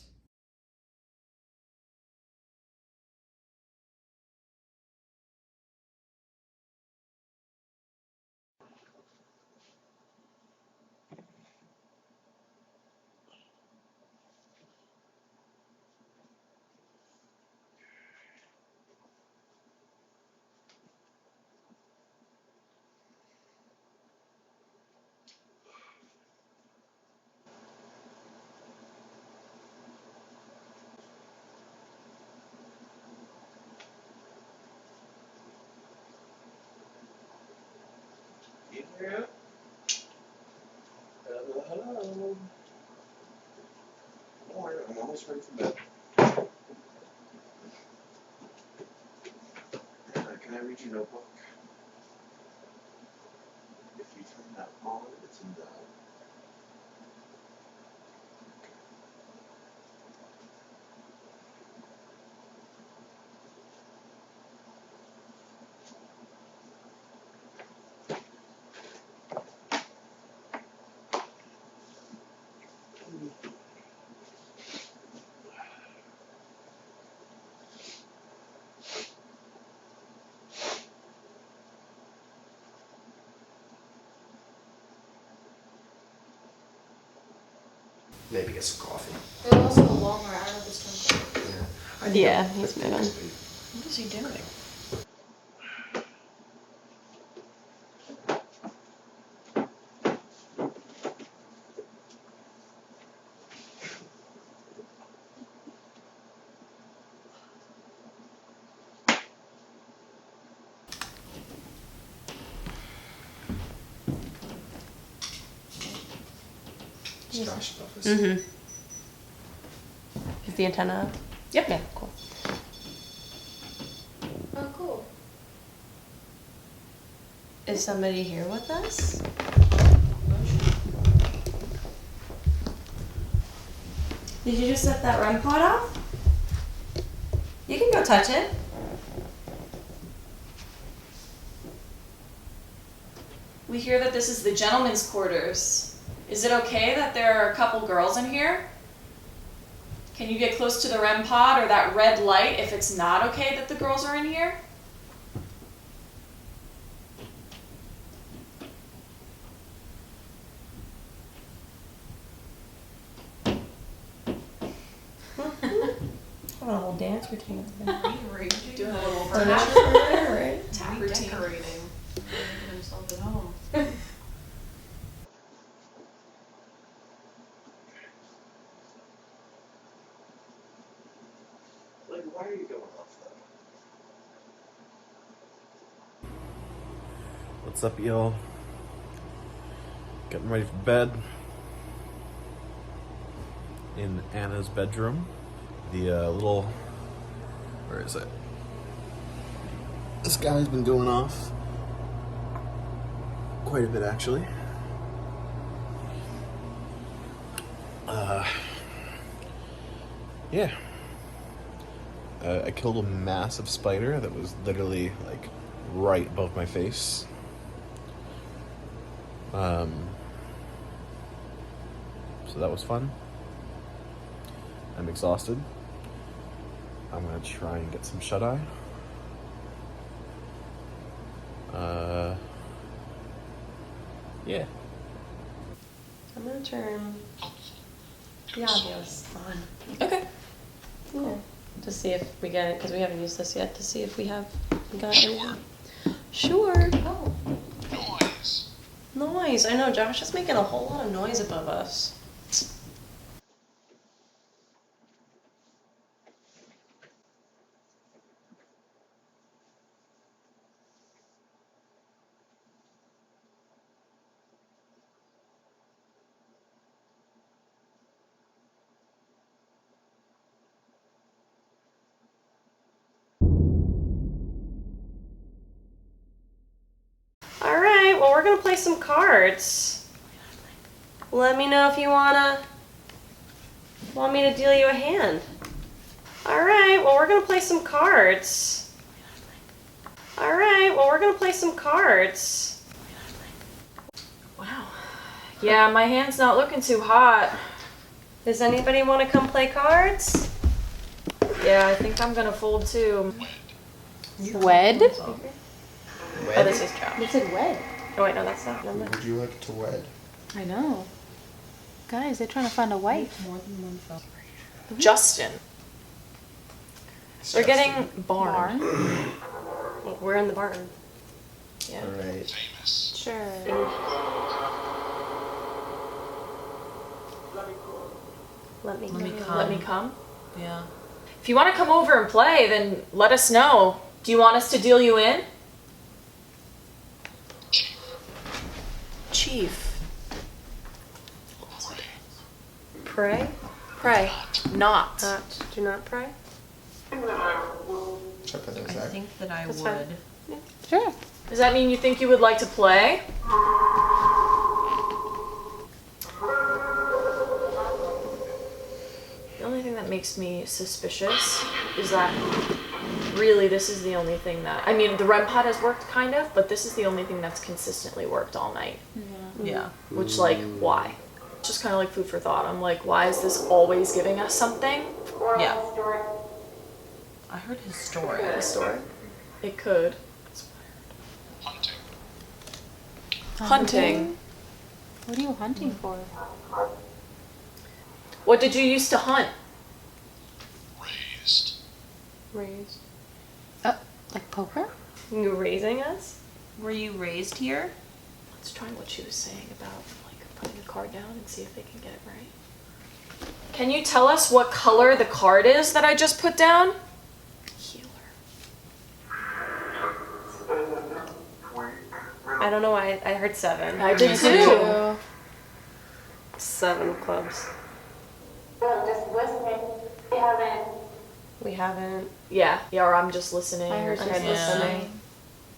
Yeah. Hello. Don't worry, I'm almost ready for bed. Can I read your notebook? If you turn that on, it's in the... Maybe get some coffee. There's also a Walmart. I don't know if this comes. Yeah, he's moving. What is he doing? It's Josh's office. Mm-hmm. Is the antenna up? Yep. Yeah, cool. Oh, cool. Is somebody here with us? Did you just set that REM pod off? You can go touch it. We hear that this is the gentlemen's quarters. Is it okay that there are a couple girls in here? Can you get close to the REM pod or that red light if it's not okay that the girls are in here? Having a whole dance routine. Doing a little tap routine. Decorating. Making himself at home. Like, why are you going off though? What's up, y'all? Getting ready for bed. In Anna's bedroom. The little... Where is it? This guy's been doing off. Quite a bit, actually. Yeah. I killed a massive spider that was literally, like, right above my face. So that was fun. I'm exhausted. I'm gonna try and get some shut-eye. Yeah. I'm gonna turn the audios on. Okay. Yeah. To see if we get it, because we haven't used this yet, to see if we got anything. Sure. Oh. Noise. I know, Josh is making a whole lot of noise above us. Alright, well we're gonna play some cards. Let me know if you want me to deal you a hand. Alright, well we're gonna play some cards. Alright, well we're gonna play some cards. Wow. Yeah, my hand's not looking too hot. Does anybody want to come play cards? Yeah, I think I'm gonna fold too. Wed? Oh, this is Josh. You said wed. Oh wait, no, that's not. Who would you like to wed? I know. Guys, they're trying to find a wife. Justin. They're getting barn. We're in the barn. Yeah. Alright. Sure. Let me come. Yeah. If you want to come over and play, then let us know. Do you want us to deal you in? Chief. Pray? Pray. Not. Do not pray? Check with I Zach. think that I That's would. fine. Sure. Does that mean you think you would like to play? The only thing that makes me suspicious is that really this is the only thing that, I mean, the REM pod has worked kind of, but this is the only thing that's consistently worked all night. Yeah. Which, like, why? Just kind of like food for thought. I'm like, why is this always giving us something? Yeah. I heard historic. Historic? It could. Hunting. What are you hunting for? What did you used to hunt? Raised. Like poker? You raising us? Were you raised here? Let's try what she was saying about like putting the card down and see if they can get it right. Can you tell us what color the card is that I just put down? Healer. I don't know why. I heard 7. I did too. 7 of clubs. Just listening. We haven't. Yeah, or I'm just listening. I heard or just listening.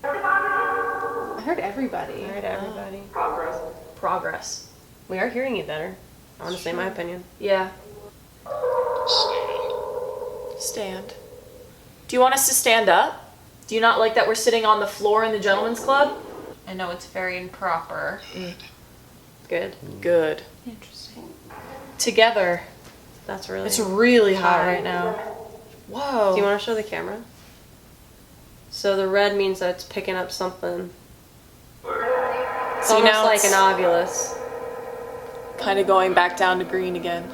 I heard everybody. I heard everybody. Progress. We are hearing you better. I want to say my opinion. Yeah. Stand. Do you want us to stand up? Do you not like that we're sitting on the floor in the gentleman's club? I know it's very improper. Good. Good. Interesting. Together. That's really. It's really hot right now. Whoa. Do you want to show the camera? So the red means that it's picking up something. It's See, almost now like it's an ovulus. kind of going back down to green again.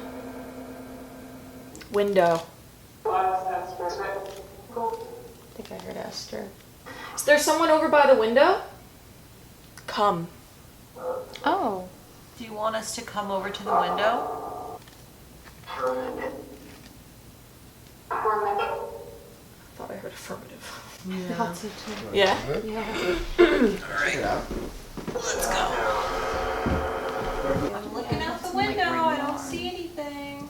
Window. I think I heard Esther. Is there someone over by the window? Come. Oh. Do you want us to come over to the window? I thought I heard affirmative. I thought so too. Yeah? Yeah. Let's go. I'm looking out the window. I don't see anything.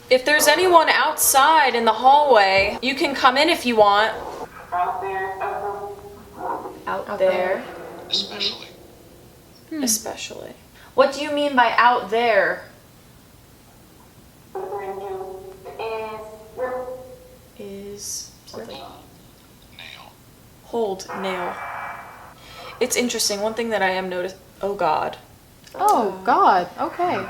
If there's anyone outside in the hallway, you can come in if you want. Out there. Especially. Especially. What do you mean by out there? Is something. Hold nail. It's interesting. One thing that I am noticed. Oh God. Oh God. Okay.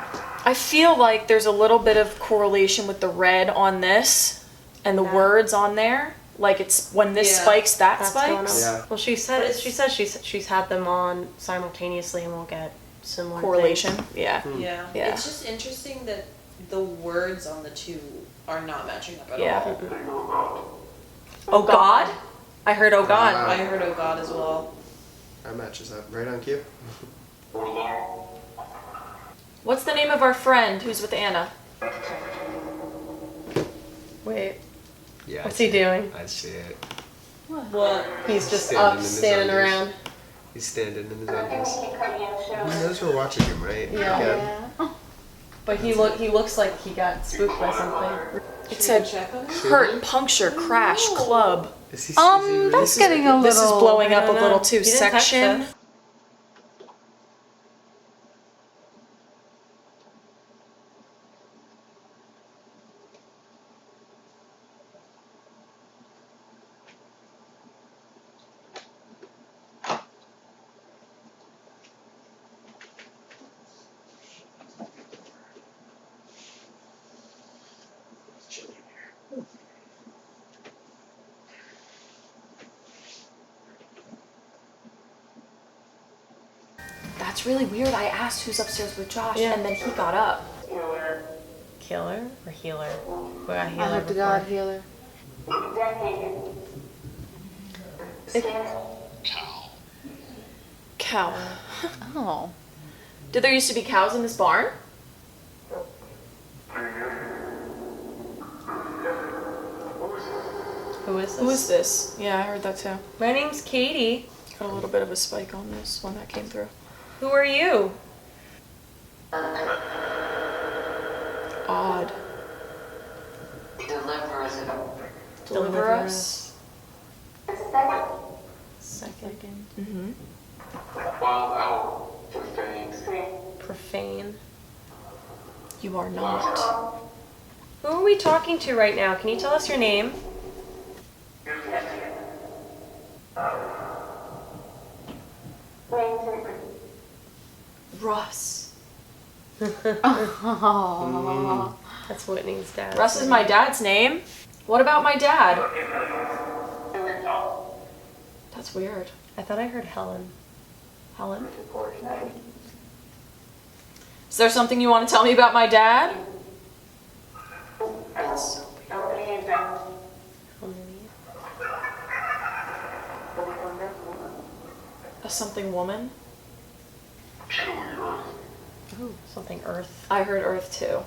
I feel like there's a little bit of correlation with the red on this and the words on there. Like it's when this spikes, that That's spikes. going on. Well, she says she's had them on simultaneously, and we'll get similar Correlation. things. Yeah. Yeah. Yeah. It's just interesting that the words on the two are not matching up at Yeah. all. Oh God. I heard oh God. I heard oh God as well. That matches up right on cue. What's the name of our friend who's with Anna? Wait. Yeah. What's he doing? I see it. What? He's just Standing in up, his standing undies. around. He's standing in his undies. He knows we're watching him, right? Yeah. But he looks like he got spooked by something. It said hurt, puncture, crash, club. That's getting a little. This is blowing up a I don't little know. too. He didn't text Section. us. That's really weird. I asked who's upstairs with Josh, and then he got up. Killer or healer? We got healer. I hope to before. God, healer. Cow. Oh. Did there used to be cows in this barn? Who is this? Who is this? Yeah, I heard that too. My name's Katie. Got a little bit of a spike on this one that came through. Who are you? Odd. Deliver us. Second. Mm-hmm. Profane. You are not. Who are we talking to right now? Can you tell us your name? Russ. That's Whitney's dad. Russ is my dad's name. What about my dad? That's weird. I thought I heard Helen. Helen? Is there something you want to tell me about my dad? A something woman? Ooh, something earth. I heard earth too.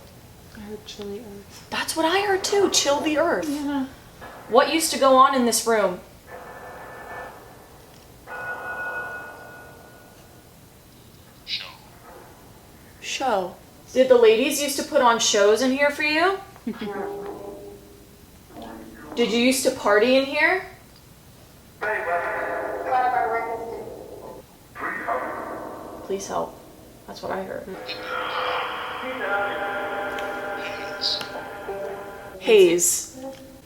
I heard chilly earth. That's what I heard too. Chill the earth. Yeah. What used to go on in this room? Show. Did the ladies used to put on shows in here for you? Did you used to party in here? Please help. That's what I heard. Haze.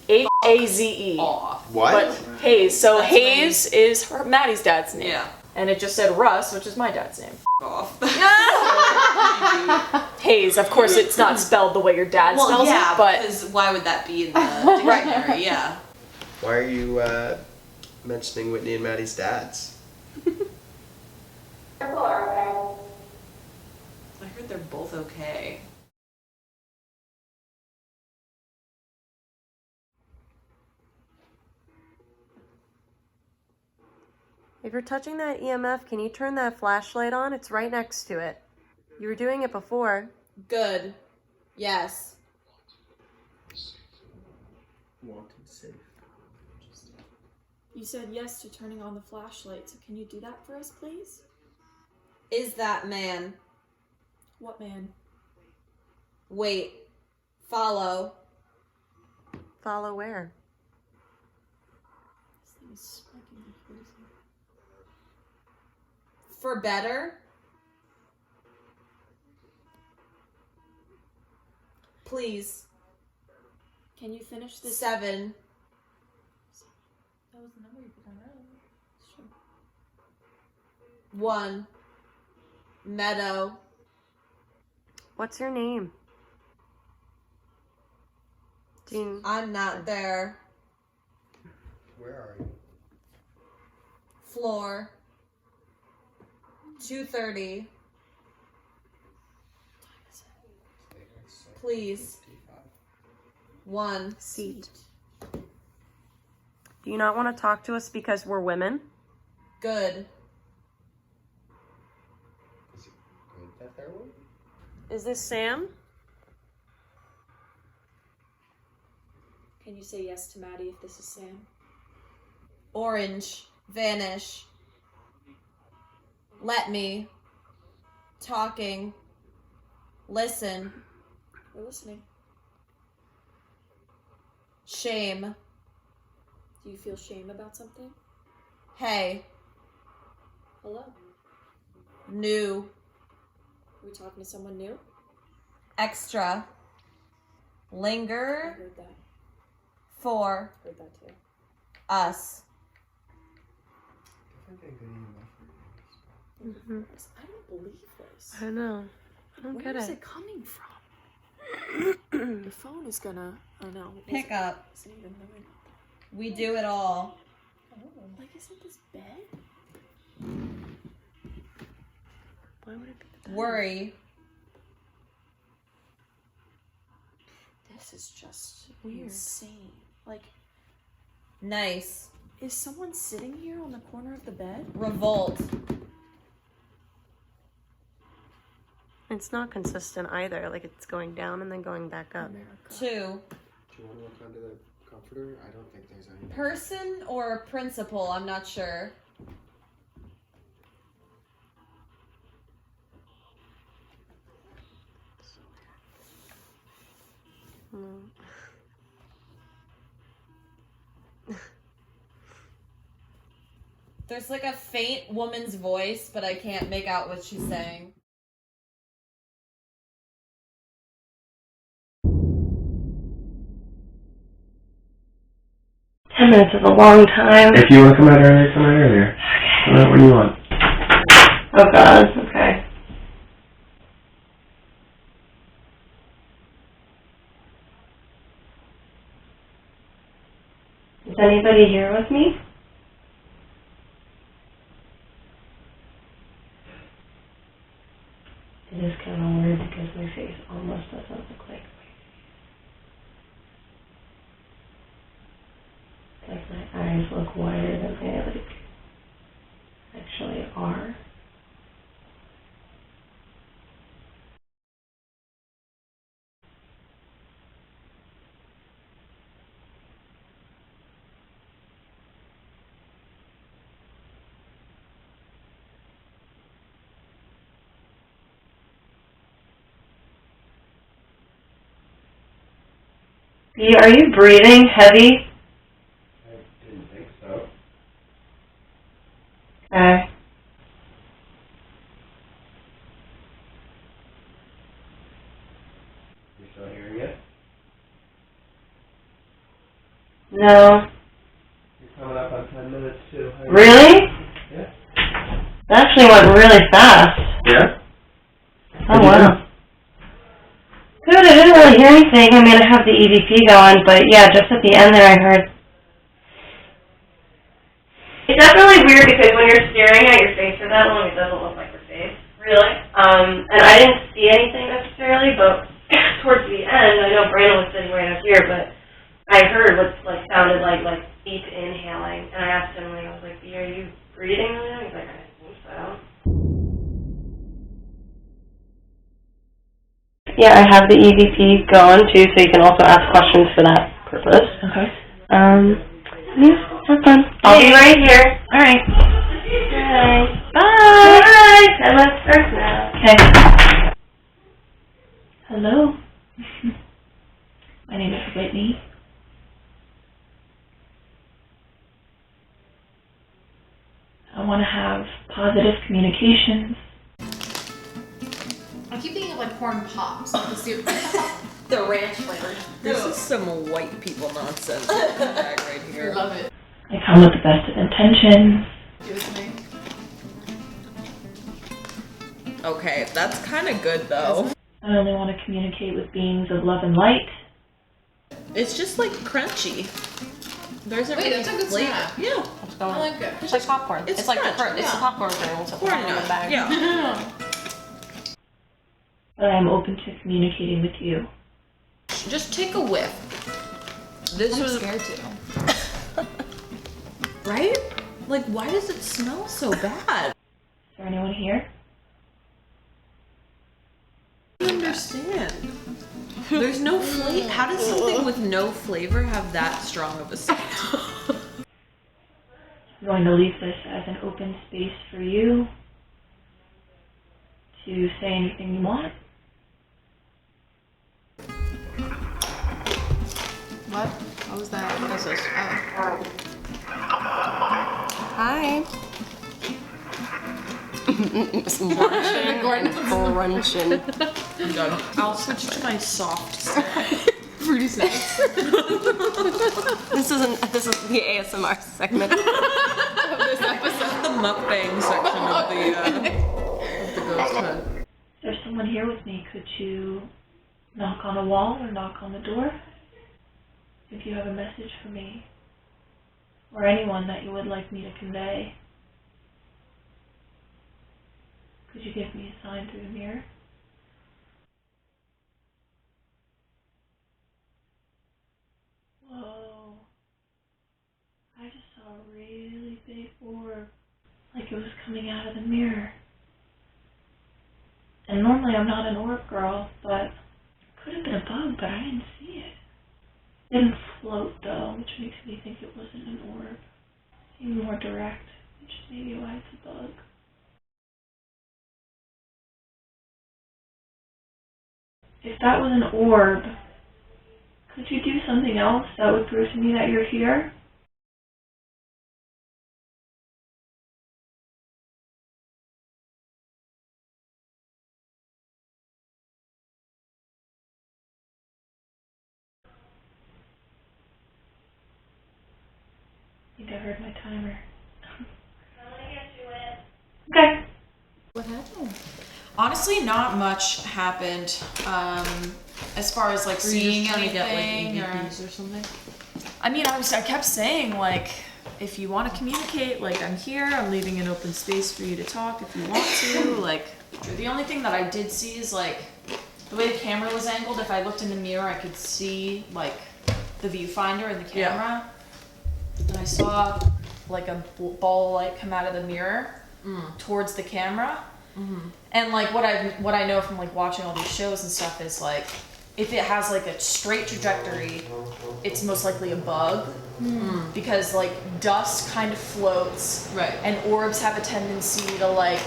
H-A-Z-E. What? But Haze. So That's Haze is Maddie's dad's name. Yeah. And it just said Russ, which is my dad's name. Off. Hayes. Of course, it's not spelled the way your dad spells it, but because why would that be in the dictionary? Yeah. Why are you mentioning Whitney and Maddie's dads? I heard they're both okay. If you're touching that EMF, can you turn that flashlight on? It's right next to it. You were doing it before. Good. Yes. Wanted safe. you said yes to turning on the flashlight, so can you do that for us, please? Is that man? What man? Wait. Follow. Follow where? This thing is spiking like crazy. For better? please. Can you finish this? 7. That was the number you put down earlier. Sure. 1. Meadow. What's your name? Jean. I'm not there. Where are you? Floor. 2:30. Please. 1. Seat. Do you not want to talk to us because we're women? Good. Is it good that they're women? Is this Sam? Can you say yes to Maddie if this is Sam? Orange. Vanish. Let me. Talking. Listen. We're listening. Shame. Do you feel shame about something? Hey. Hello. New. Are we talking to someone new? Extra. I Linger. heard that. 4. Heard that too. Us. Mm-hmm. I don't believe this. I know. I don't get Where is it. it coming from? The phone is gonna. Oh no. Pick up. Isn't even knowing. We do it all. Like, isn't this bed? Why would it be the bed? Worry. This is just Weird. insane. Like, Nice. is someone sitting here on the corner of the bed? Revolt. It's not consistent either. Like, it's going down and then going back up. 2. Do you want to look under the comforter? I don't think there's any. Person or principal? I'm not sure. No. There's like a faint woman's voice, but I can't make out what she's saying. Minutes is a long time. If you want to come out earlier, come out earlier. Come out when you want. Oh god, okay. Is anybody here with me? It is kind of weird because my face almost doesn't look like my eyes look wider than they actually are. Are you breathing heavy? I didn't think so. Okay. You still hearing it? No. You're coming up on 10 minutes too. Really? Yeah. That actually went really fast. Yeah? Oh wow. Good, I didn't really hear anything. I mean, I have the EVP going, but yeah, just at the end there I heard. It's definitely weird because when you're staring at your face for that long, it doesn't look like your face. Really? And I didn't see anything necessarily, but towards the end, I know Brandon was sitting right up here, but I heard what like sounded like deep inhaling, and I asked him, like, I was like, are you breathing really? He's like, I think so. Yeah, I have the EVP going too, so you can also ask questions for that purpose. Okay. Yeah, have fun. I'll be right here. All right. Okay. Bye. Bye. And let's start now. Okay. Hello. My name is Whitney. I want to have positive communications. I keep being get like corn pops. Like the soup. The ranch flavored. This is some white people nonsense bag right here. I love it. I come with the best of intentions. Do it to me. Okay, that's kind of good though. I only want to communicate with beings of love and light. It's just like crunchy. There's a Wait, really that's a good flavor. snack. Yeah. I like it. It's like popcorn. It's like crunch, it's the yeah. popcorn kernels at the Corn bottom of the nut, bag. yeah. But I am open to communicating with you. Just take a whiff. This was scared too. right? Like, why does it smell so bad? Is there anyone here? I don't understand. There's no flavor. How does something with no flavor have that strong of a scent? I'm going to leave this as an open space for you to say anything you want. What? What was that? What's this? Hi. Crunching. I'm done. I'll switch to my soft snack. Fruity snacks. This is the ASMR segment of this episode. The mukbang section of the ghost hunt. There's someone here with me. Could you knock on a wall or knock on the door? If you have a message for me, or anyone that you would like me to convey, could you give me a sign through the mirror? Whoa. I just saw a really big orb, like it was coming out of the mirror. And normally I'm not an orb girl, but it could have been a bug, but I didn't see it. It didn't float though, which makes me think it wasn't an orb. It seemed more direct, which is maybe why it's a bug. If that was an orb, could you do something else that would prove to me that you're here? I think I heard my timer. I'm gonna get to it. Okay. What happened? Honestly, not much happened. As far as like seeing anything or something. I mean, I kept saying like, if you want to communicate, like I'm here. I'm leaving an open space for you to talk if you want to. Like, the only thing that I did see is like the way the camera was angled. If I looked in the mirror, I could see like the viewfinder in the camera. And I saw like a ball of light come out of the mirror towards the camera. Mm-hmm. And like what I know from like watching all these shows and stuff is like, if it has like a straight trajectory, it's most likely a bug. Because like dust kind of floats, right? And orbs have a tendency to like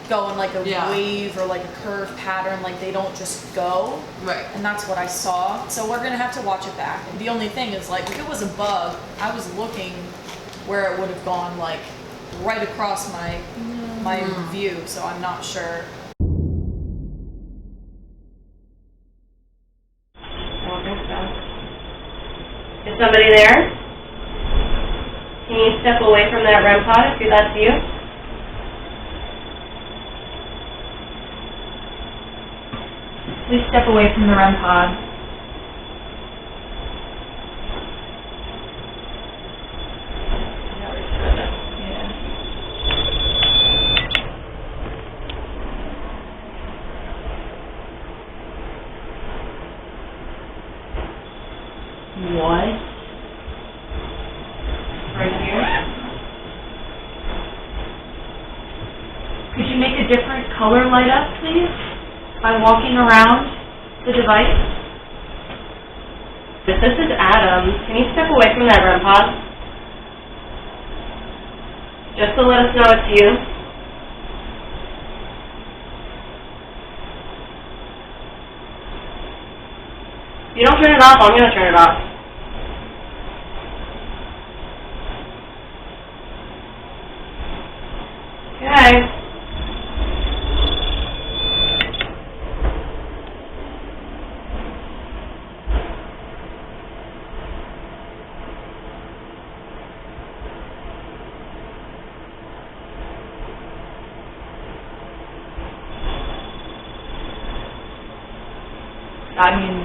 go in like a wave or like a curve pattern. Like they don't just go, right? And that's what I saw. So we're gonna have to watch it back. And the only thing is like, if it was a bug, I was looking where it would have gone like right across my view. So I'm not sure. I don't think so. Is somebody there? Can you step away from that REM pod if that's you? Please step away from the REM pod. What? Right here? Could you make a different color light up, please? By walking around the device? If this is Adam, can you step away from that REM pod? Just to let us know it's you. If you don't turn it off, I'm going to turn it off. Okay. I mean,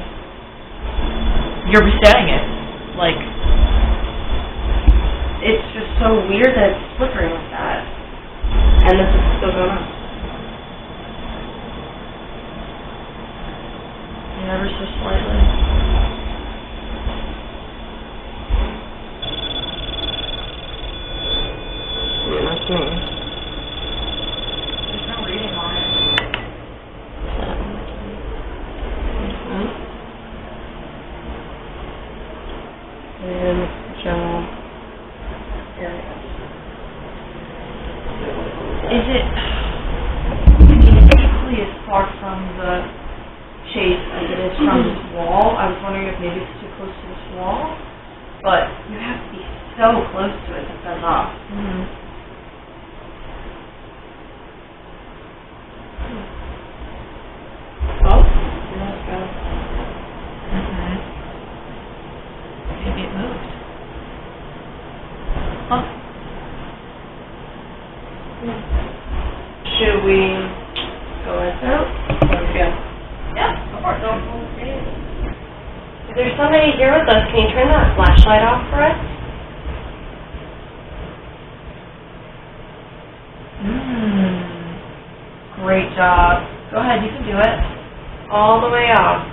you're resetting it. Like, It's just so weird that it's flickering like that. And this is still going on. ever so slightly. Yeah, that's me. There's no reading on it. And general area. Is it? I mean, it's equally as far from the chase as it is from this wall. I was wondering if maybe it's too close to this wall, but you have to be so close to it to fence off. Oh, let's go. Maybe it moved. Huh? Should we go right through? Let's go. Yeah, of course. If there's somebody here with us, can you turn that flashlight off for us? Great job. Go ahead, you can do it. All the way off.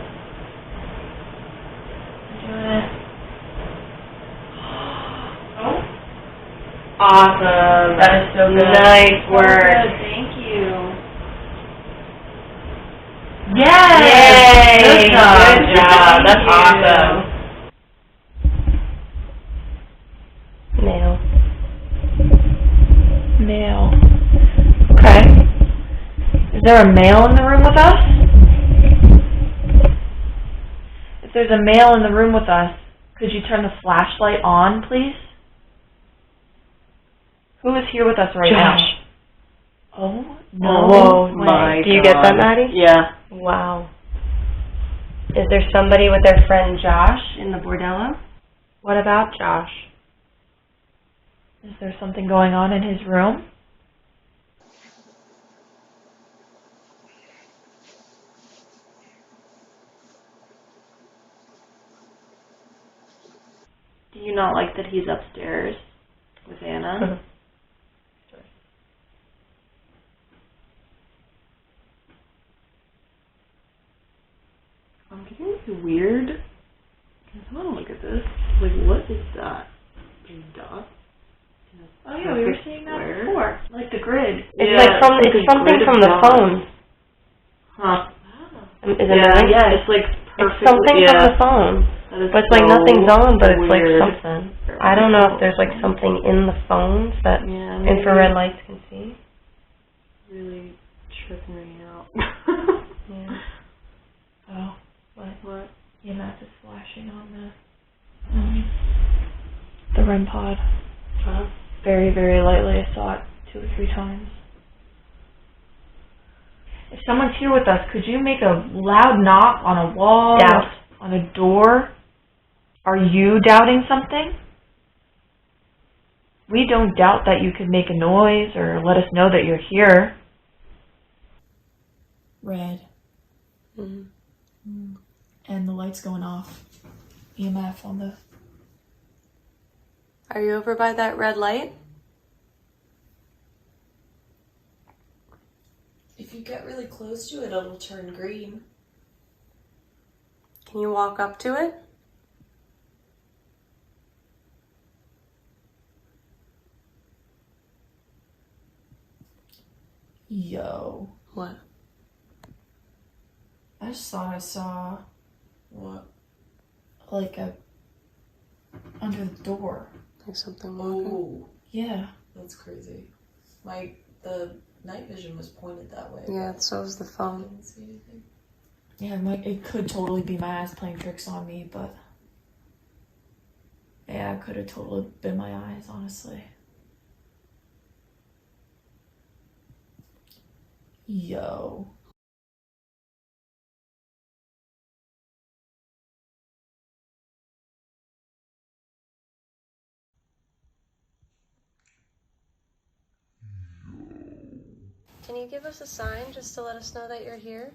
Do it. Oh. Awesome. That is so good. Nice work. Good. Thank you. Yes! Yay! Good job. Good job. That's Thank you. awesome. Nail. Male. Okay. Is there a male in the room with us? If there's a male in the room with us, could you turn the flashlight on, please? Who is here with us right now? Josh. Oh, no. Oh way. my Do you get that, Maddie? Yeah. Wow. Is there somebody with their friend Josh in the bordello? What about Josh? Is there something going on in his room? Do you not like that he's upstairs with Anna? I'm getting weird. I want to look at this. Like, what is that? Big dot? Oh yeah, we were seeing that before. Like the grid. It's like from it's something from the phone. Huh. Is it right? Yeah, it's like perfect. It's something from the phone. But it's like nothing's on, but it's like weird. something. I don't know if there's like something in the phones that infrared lights can see. Really tripping me out. Yeah. Oh, what? EMF is flashing on the REM pod. Very, very lightly. I saw it 2 or 3 times. If someone's here with us, could you make a loud knock on a wall? Doubt. On a door? Are you doubting something? We don't doubt that you could make a noise or let us know that you're here. Red. And the light's going off. EMF on the... Are you over by that red light? If you get really close to it, it'll turn green. Can you walk up to it? Yo. What? I just thought I saw... What? Like a... under the door. Like something walking? Oh, Yeah. that's crazy. The night vision was pointed that way. Yeah, but so was the I phone. didn't see anything. Yeah, it could totally be my eyes playing tricks on me, but... Yeah, it could have totally been my eyes, honestly. Yo. Can you give us a sign just to let us know that you're here?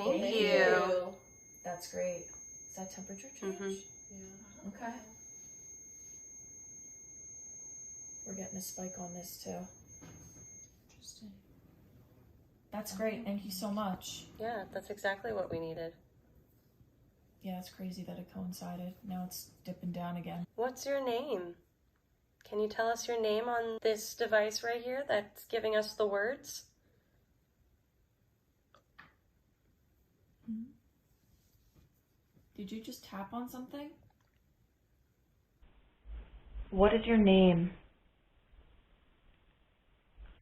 Thank you. That's great. Is that temperature change? Mm-hmm. Okay. We're getting a spike on this too. Interesting. That's great. Thank you so much. Yeah, that's exactly what we needed. Yeah, it's crazy that it coincided. Now it's dipping down again. What's your name? Can you tell us your name on this device right here that's giving us the words? Did you just tap on something? What is your name?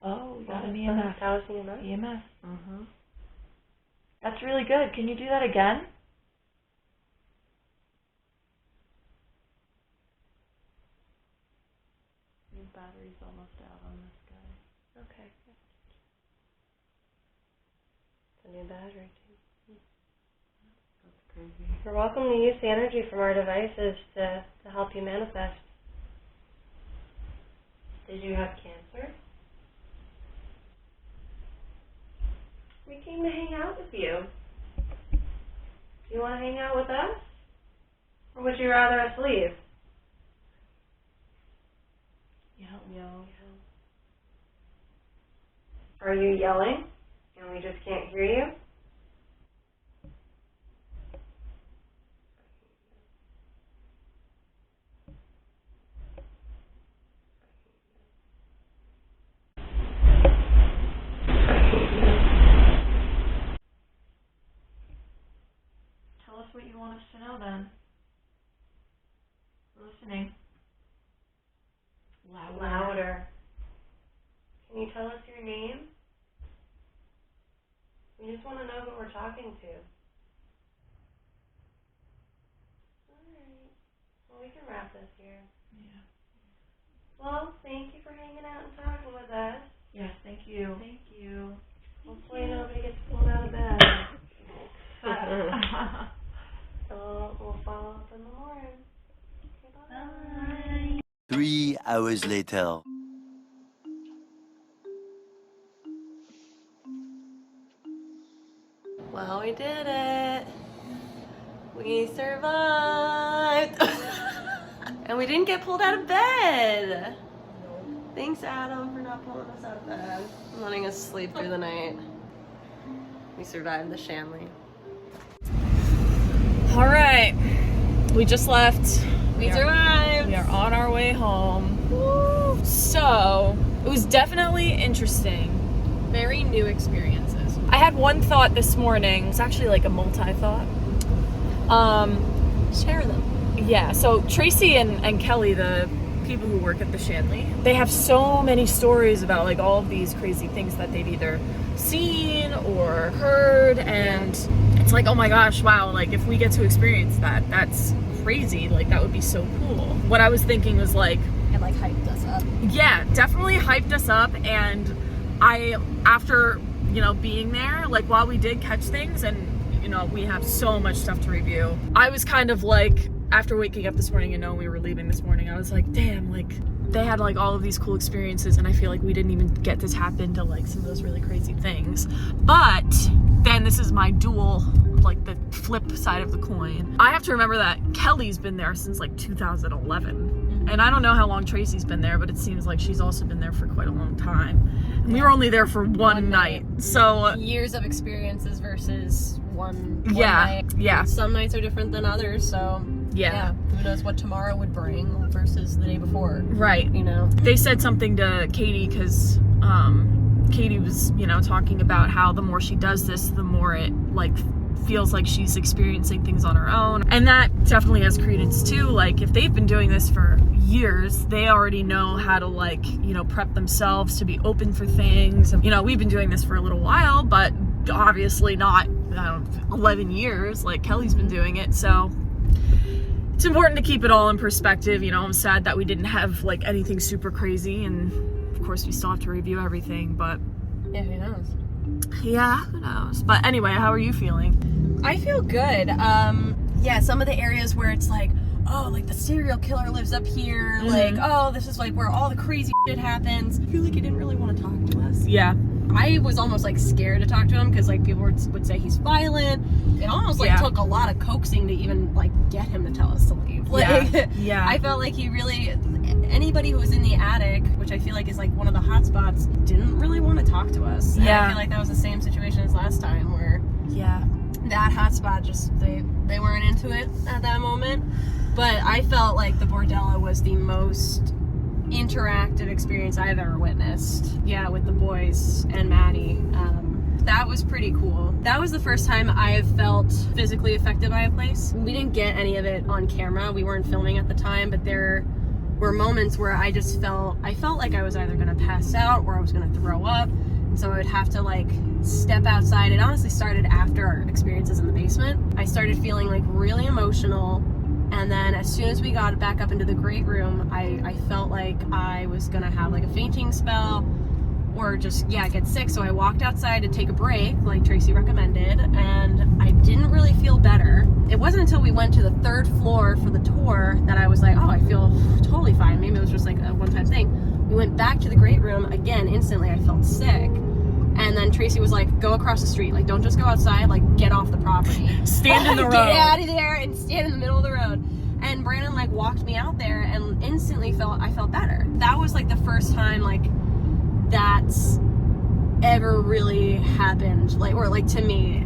Oh, you got an EMF. That was EMF? EMF. Uh-huh. That's really good. Can you do that again? Your battery's almost out on this guy. Okay. It's a new battery, too. That's crazy. You're welcome to use the energy from our devices to help you manifest. Did you have cancer? We came to hang out with you. Do you want to hang out with us? Or would you rather us leave? Yell. Are you yelling and we just can't hear you? Tell us what you want us to know then. We're listening. Louder. Can you tell us your name? We just want to know who we're talking to. Alright. Well, we can wrap this here. Yeah. Well, thank you for hanging out and talking with us. Yes, thank you. Thank you. Hopefully nobody gets pulled out of bed. We'll follow up in the morning. Okay, bye. 3 hours later. Well, we did it. We survived. And we didn't get pulled out of bed. Thanks, Adam, for not pulling us out of bed and letting us sleep through the night. We survived the Shanley. All right. We just left. We survived. We are on our way home. Woo. So, it was definitely interesting. Very new experiences. I had one thought this morning. It's actually like a multi-thought. Share them. Yeah, so Tracy and Kelly, the people who work at the Shanley, they have so many stories about like all of these crazy things that they've either seen or heard, and it's like, oh my gosh, wow, like if we get to experience that, that's crazy, like that would be so cool. What I was thinking was like, it like hyped us up. Yeah, definitely hyped us up, and I, after, you know, being there, like while we did catch things and, you know, we have so much stuff to review, I was kind of like, after waking up this morning and knowing we were leaving this morning, I was like, damn, like they had like all of these cool experiences and I feel like we didn't even get to tap into like some of those really crazy things. But then this is my dual, like the flip side of the coin. I have to remember that Kelly's been there since like 2011. And I don't know how long Tracy's been there, but it seems like she's also been there for quite a long time. And we were only there for one night. So years of experiences versus one yeah, night. Yeah. Some nights are different than others, so yeah. Who knows what tomorrow would bring versus the day before. Right. You know. They said something to Katie because Katie was, you know, talking about how the more she does this, the more it like feels like she's experiencing things on her own. And that definitely has credence too. Like if they've been doing this for years, they already know how to like, you know, prep themselves to be open for things. You know, we've been doing this for a little while, but obviously not, I don't know, 11 years like Kelly's been doing it. So it's important to keep it all in perspective. You know, I'm sad that we didn't have like anything super crazy, and of course we still have to review everything, but yeah, who knows? Yeah, who knows? But anyway, how are you feeling? I feel good. Yeah, some of the areas where it's like, oh, like the serial killer lives up here, like, oh, this is like where all the crazy shit happens. I feel like you didn't really want to talk to us. Yeah. I was almost like scared to talk to him because like people would say he's violent. It almost like took a lot of coaxing to even like get him to tell us to leave. Like, Yeah. I felt like he really, anybody who was in the attic, which I feel like is like one of the hot spots, didn't really want to talk to us. And I feel like that was the same situation as last time where that hot spot just, they weren't into it at that moment. But I felt like the Bordella was the most interactive experience I've ever witnessed. Yeah, with the boys and Maddie. That was pretty cool. That was the first time I've felt physically affected by a place. We didn't get any of it on camera. We weren't filming at the time, but there were moments where I felt like I was either gonna pass out or I was gonna throw up. And so I would have to like step outside. It honestly started after our experiences in the basement. I started feeling like really emotional. And then as soon as we got back up into the great room, I felt like I was gonna have like a fainting spell or just, get sick. So I walked outside to take a break, like Tracy recommended, and I didn't really feel better. It wasn't until we went to the 3rd floor for the tour that I was like, oh, I feel totally fine. Maybe it was just like a one-time thing. We went back to the great room, again, instantly I felt sick. And then Tracy was like, go across the street. Like, don't just go outside, like, get off the property. Stand in the road. Get out of there and stand in the middle of the road. And Brandon, like, walked me out there and instantly I felt better. That was, like, the first time, like, that's ever really happened. Like, or, like, to me,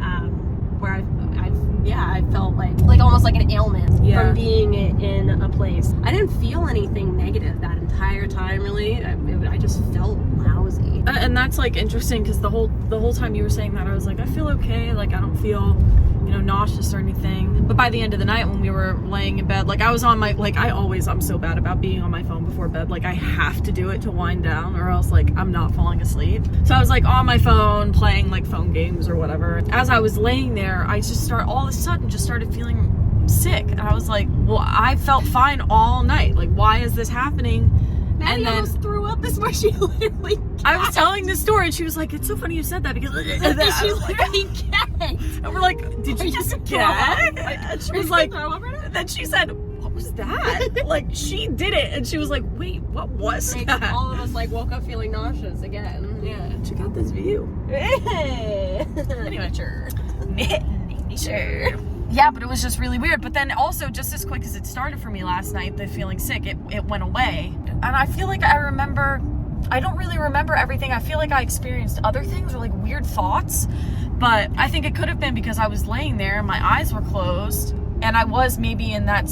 where I felt like almost like an ailment from being in a place. I didn't feel anything negative that entire time, really. I just felt lousy. And that's like interesting because the whole time you were saying that, I was like, I feel okay. Like I don't feel, nauseous or anything. But by the end of the night when we were laying in bed, like I was on my, like I'm so bad about being on my phone before bed. Like I have to do it to wind down or else like I'm not falling asleep. So I was like on my phone playing like phone games or whatever. As I was laying there, I just all of a sudden just started feeling sick. And I was like, well, I felt fine all night. Like, why is this happening? Maddie and then almost threw up. This is where she literally I was telling this story and she was like, it's so funny you said that because and then she literally gagged. And we're like, did you just gag? She was like, then she said, what was that? Like, she did it and she was like, wait, what was that? All of us like woke up feeling nauseous again. Yeah. Check out this view. Anyway, sure. Sure. Yeah, but it was just really weird. But then also, just as quick as it started for me last night, the feeling sick, it went away. And I feel like I don't really remember everything. I feel like I experienced other things or like weird thoughts. But I think it could have been because I was laying there, my eyes were closed, and I was maybe in that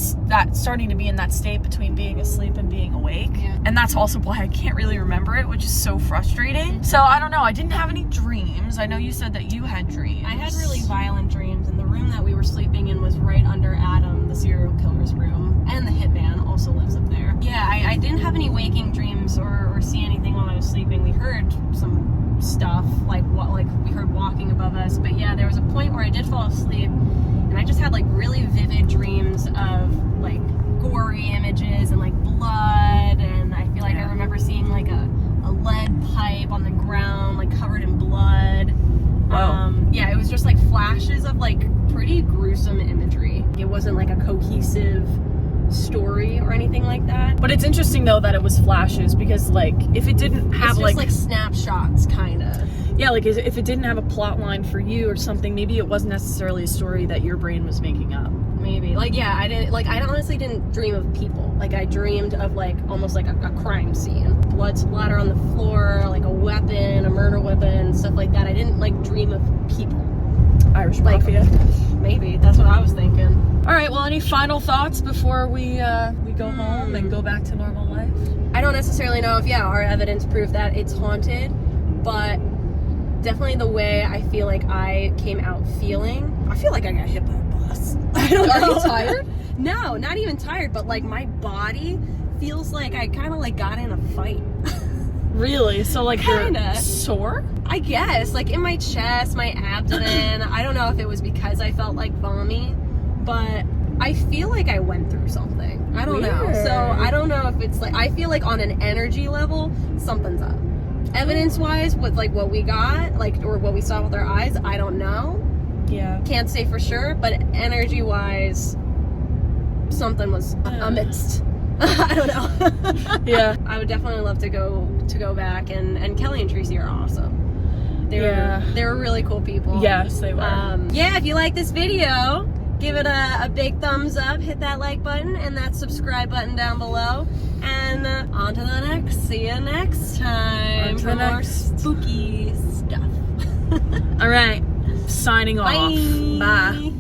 starting to be in that state between being asleep and being awake. Yeah. And that's also why I can't really remember it, which is so frustrating. So I don't know. I didn't have any dreams. I know you said that you had dreams. I had really violent dreams, and the room that we were sleeping in was right under Adam, the serial killer's room, and the hitman also lives up there. Yeah, I didn't have any waking dreams or see anything while I was sleeping. We heard some stuff, like we heard walking above us, but yeah, there was a point where I did fall asleep, and I just had like really vivid dreams of like gory images and like blood, and I feel like I remember seeing like a lead pipe on the ground, like covered in blood. Wow. Yeah, it was just like flashes of like pretty gruesome imagery. It wasn't like a cohesive story or anything like that. But it's interesting though that it was flashes because like if it didn't have it's just like snapshots kind of. Yeah, like if it didn't have a plot line for you or something, maybe it wasn't necessarily a story that your brain was making up. Maybe. Like, yeah, I honestly didn't dream of people. Like, I dreamed of, like, almost like a crime scene. Blood splatter on the floor, like a weapon, a murder weapon, stuff like that. I didn't, like, dream of people. Irish Mafia. Maybe. That's what I was thinking. All right, well, any final thoughts before we go home and go back to normal life? I don't necessarily know if, our evidence proved that it's haunted, but definitely the way I feel like I came out feeling, I feel like I got hit by a bus. I don't know. Are you tired? No, not even tired, but like my body feels like I kind of like got in a fight. Really? So like kinda. You're sore? I guess, like in my chest, my abdomen. I don't know if it was because I felt like vommy, but I feel like I went through something. I don't know. So I don't know if it's like, I feel like on an energy level, something's up. Evidence-wise, with like what we got, like, or what we saw with our eyes, I don't know. Yeah. Can't say for sure, but energy-wise, something was amidst. I don't know. Yeah. I would definitely love to go back, and Kelly and Tracy are awesome. They were really cool people. Yes, they were. Yeah, if you like this video, give it a big thumbs up, hit that like button and that subscribe button down below. And on to the next. See you next time for more spooky stuff. All right, signing off. Bye. Bye.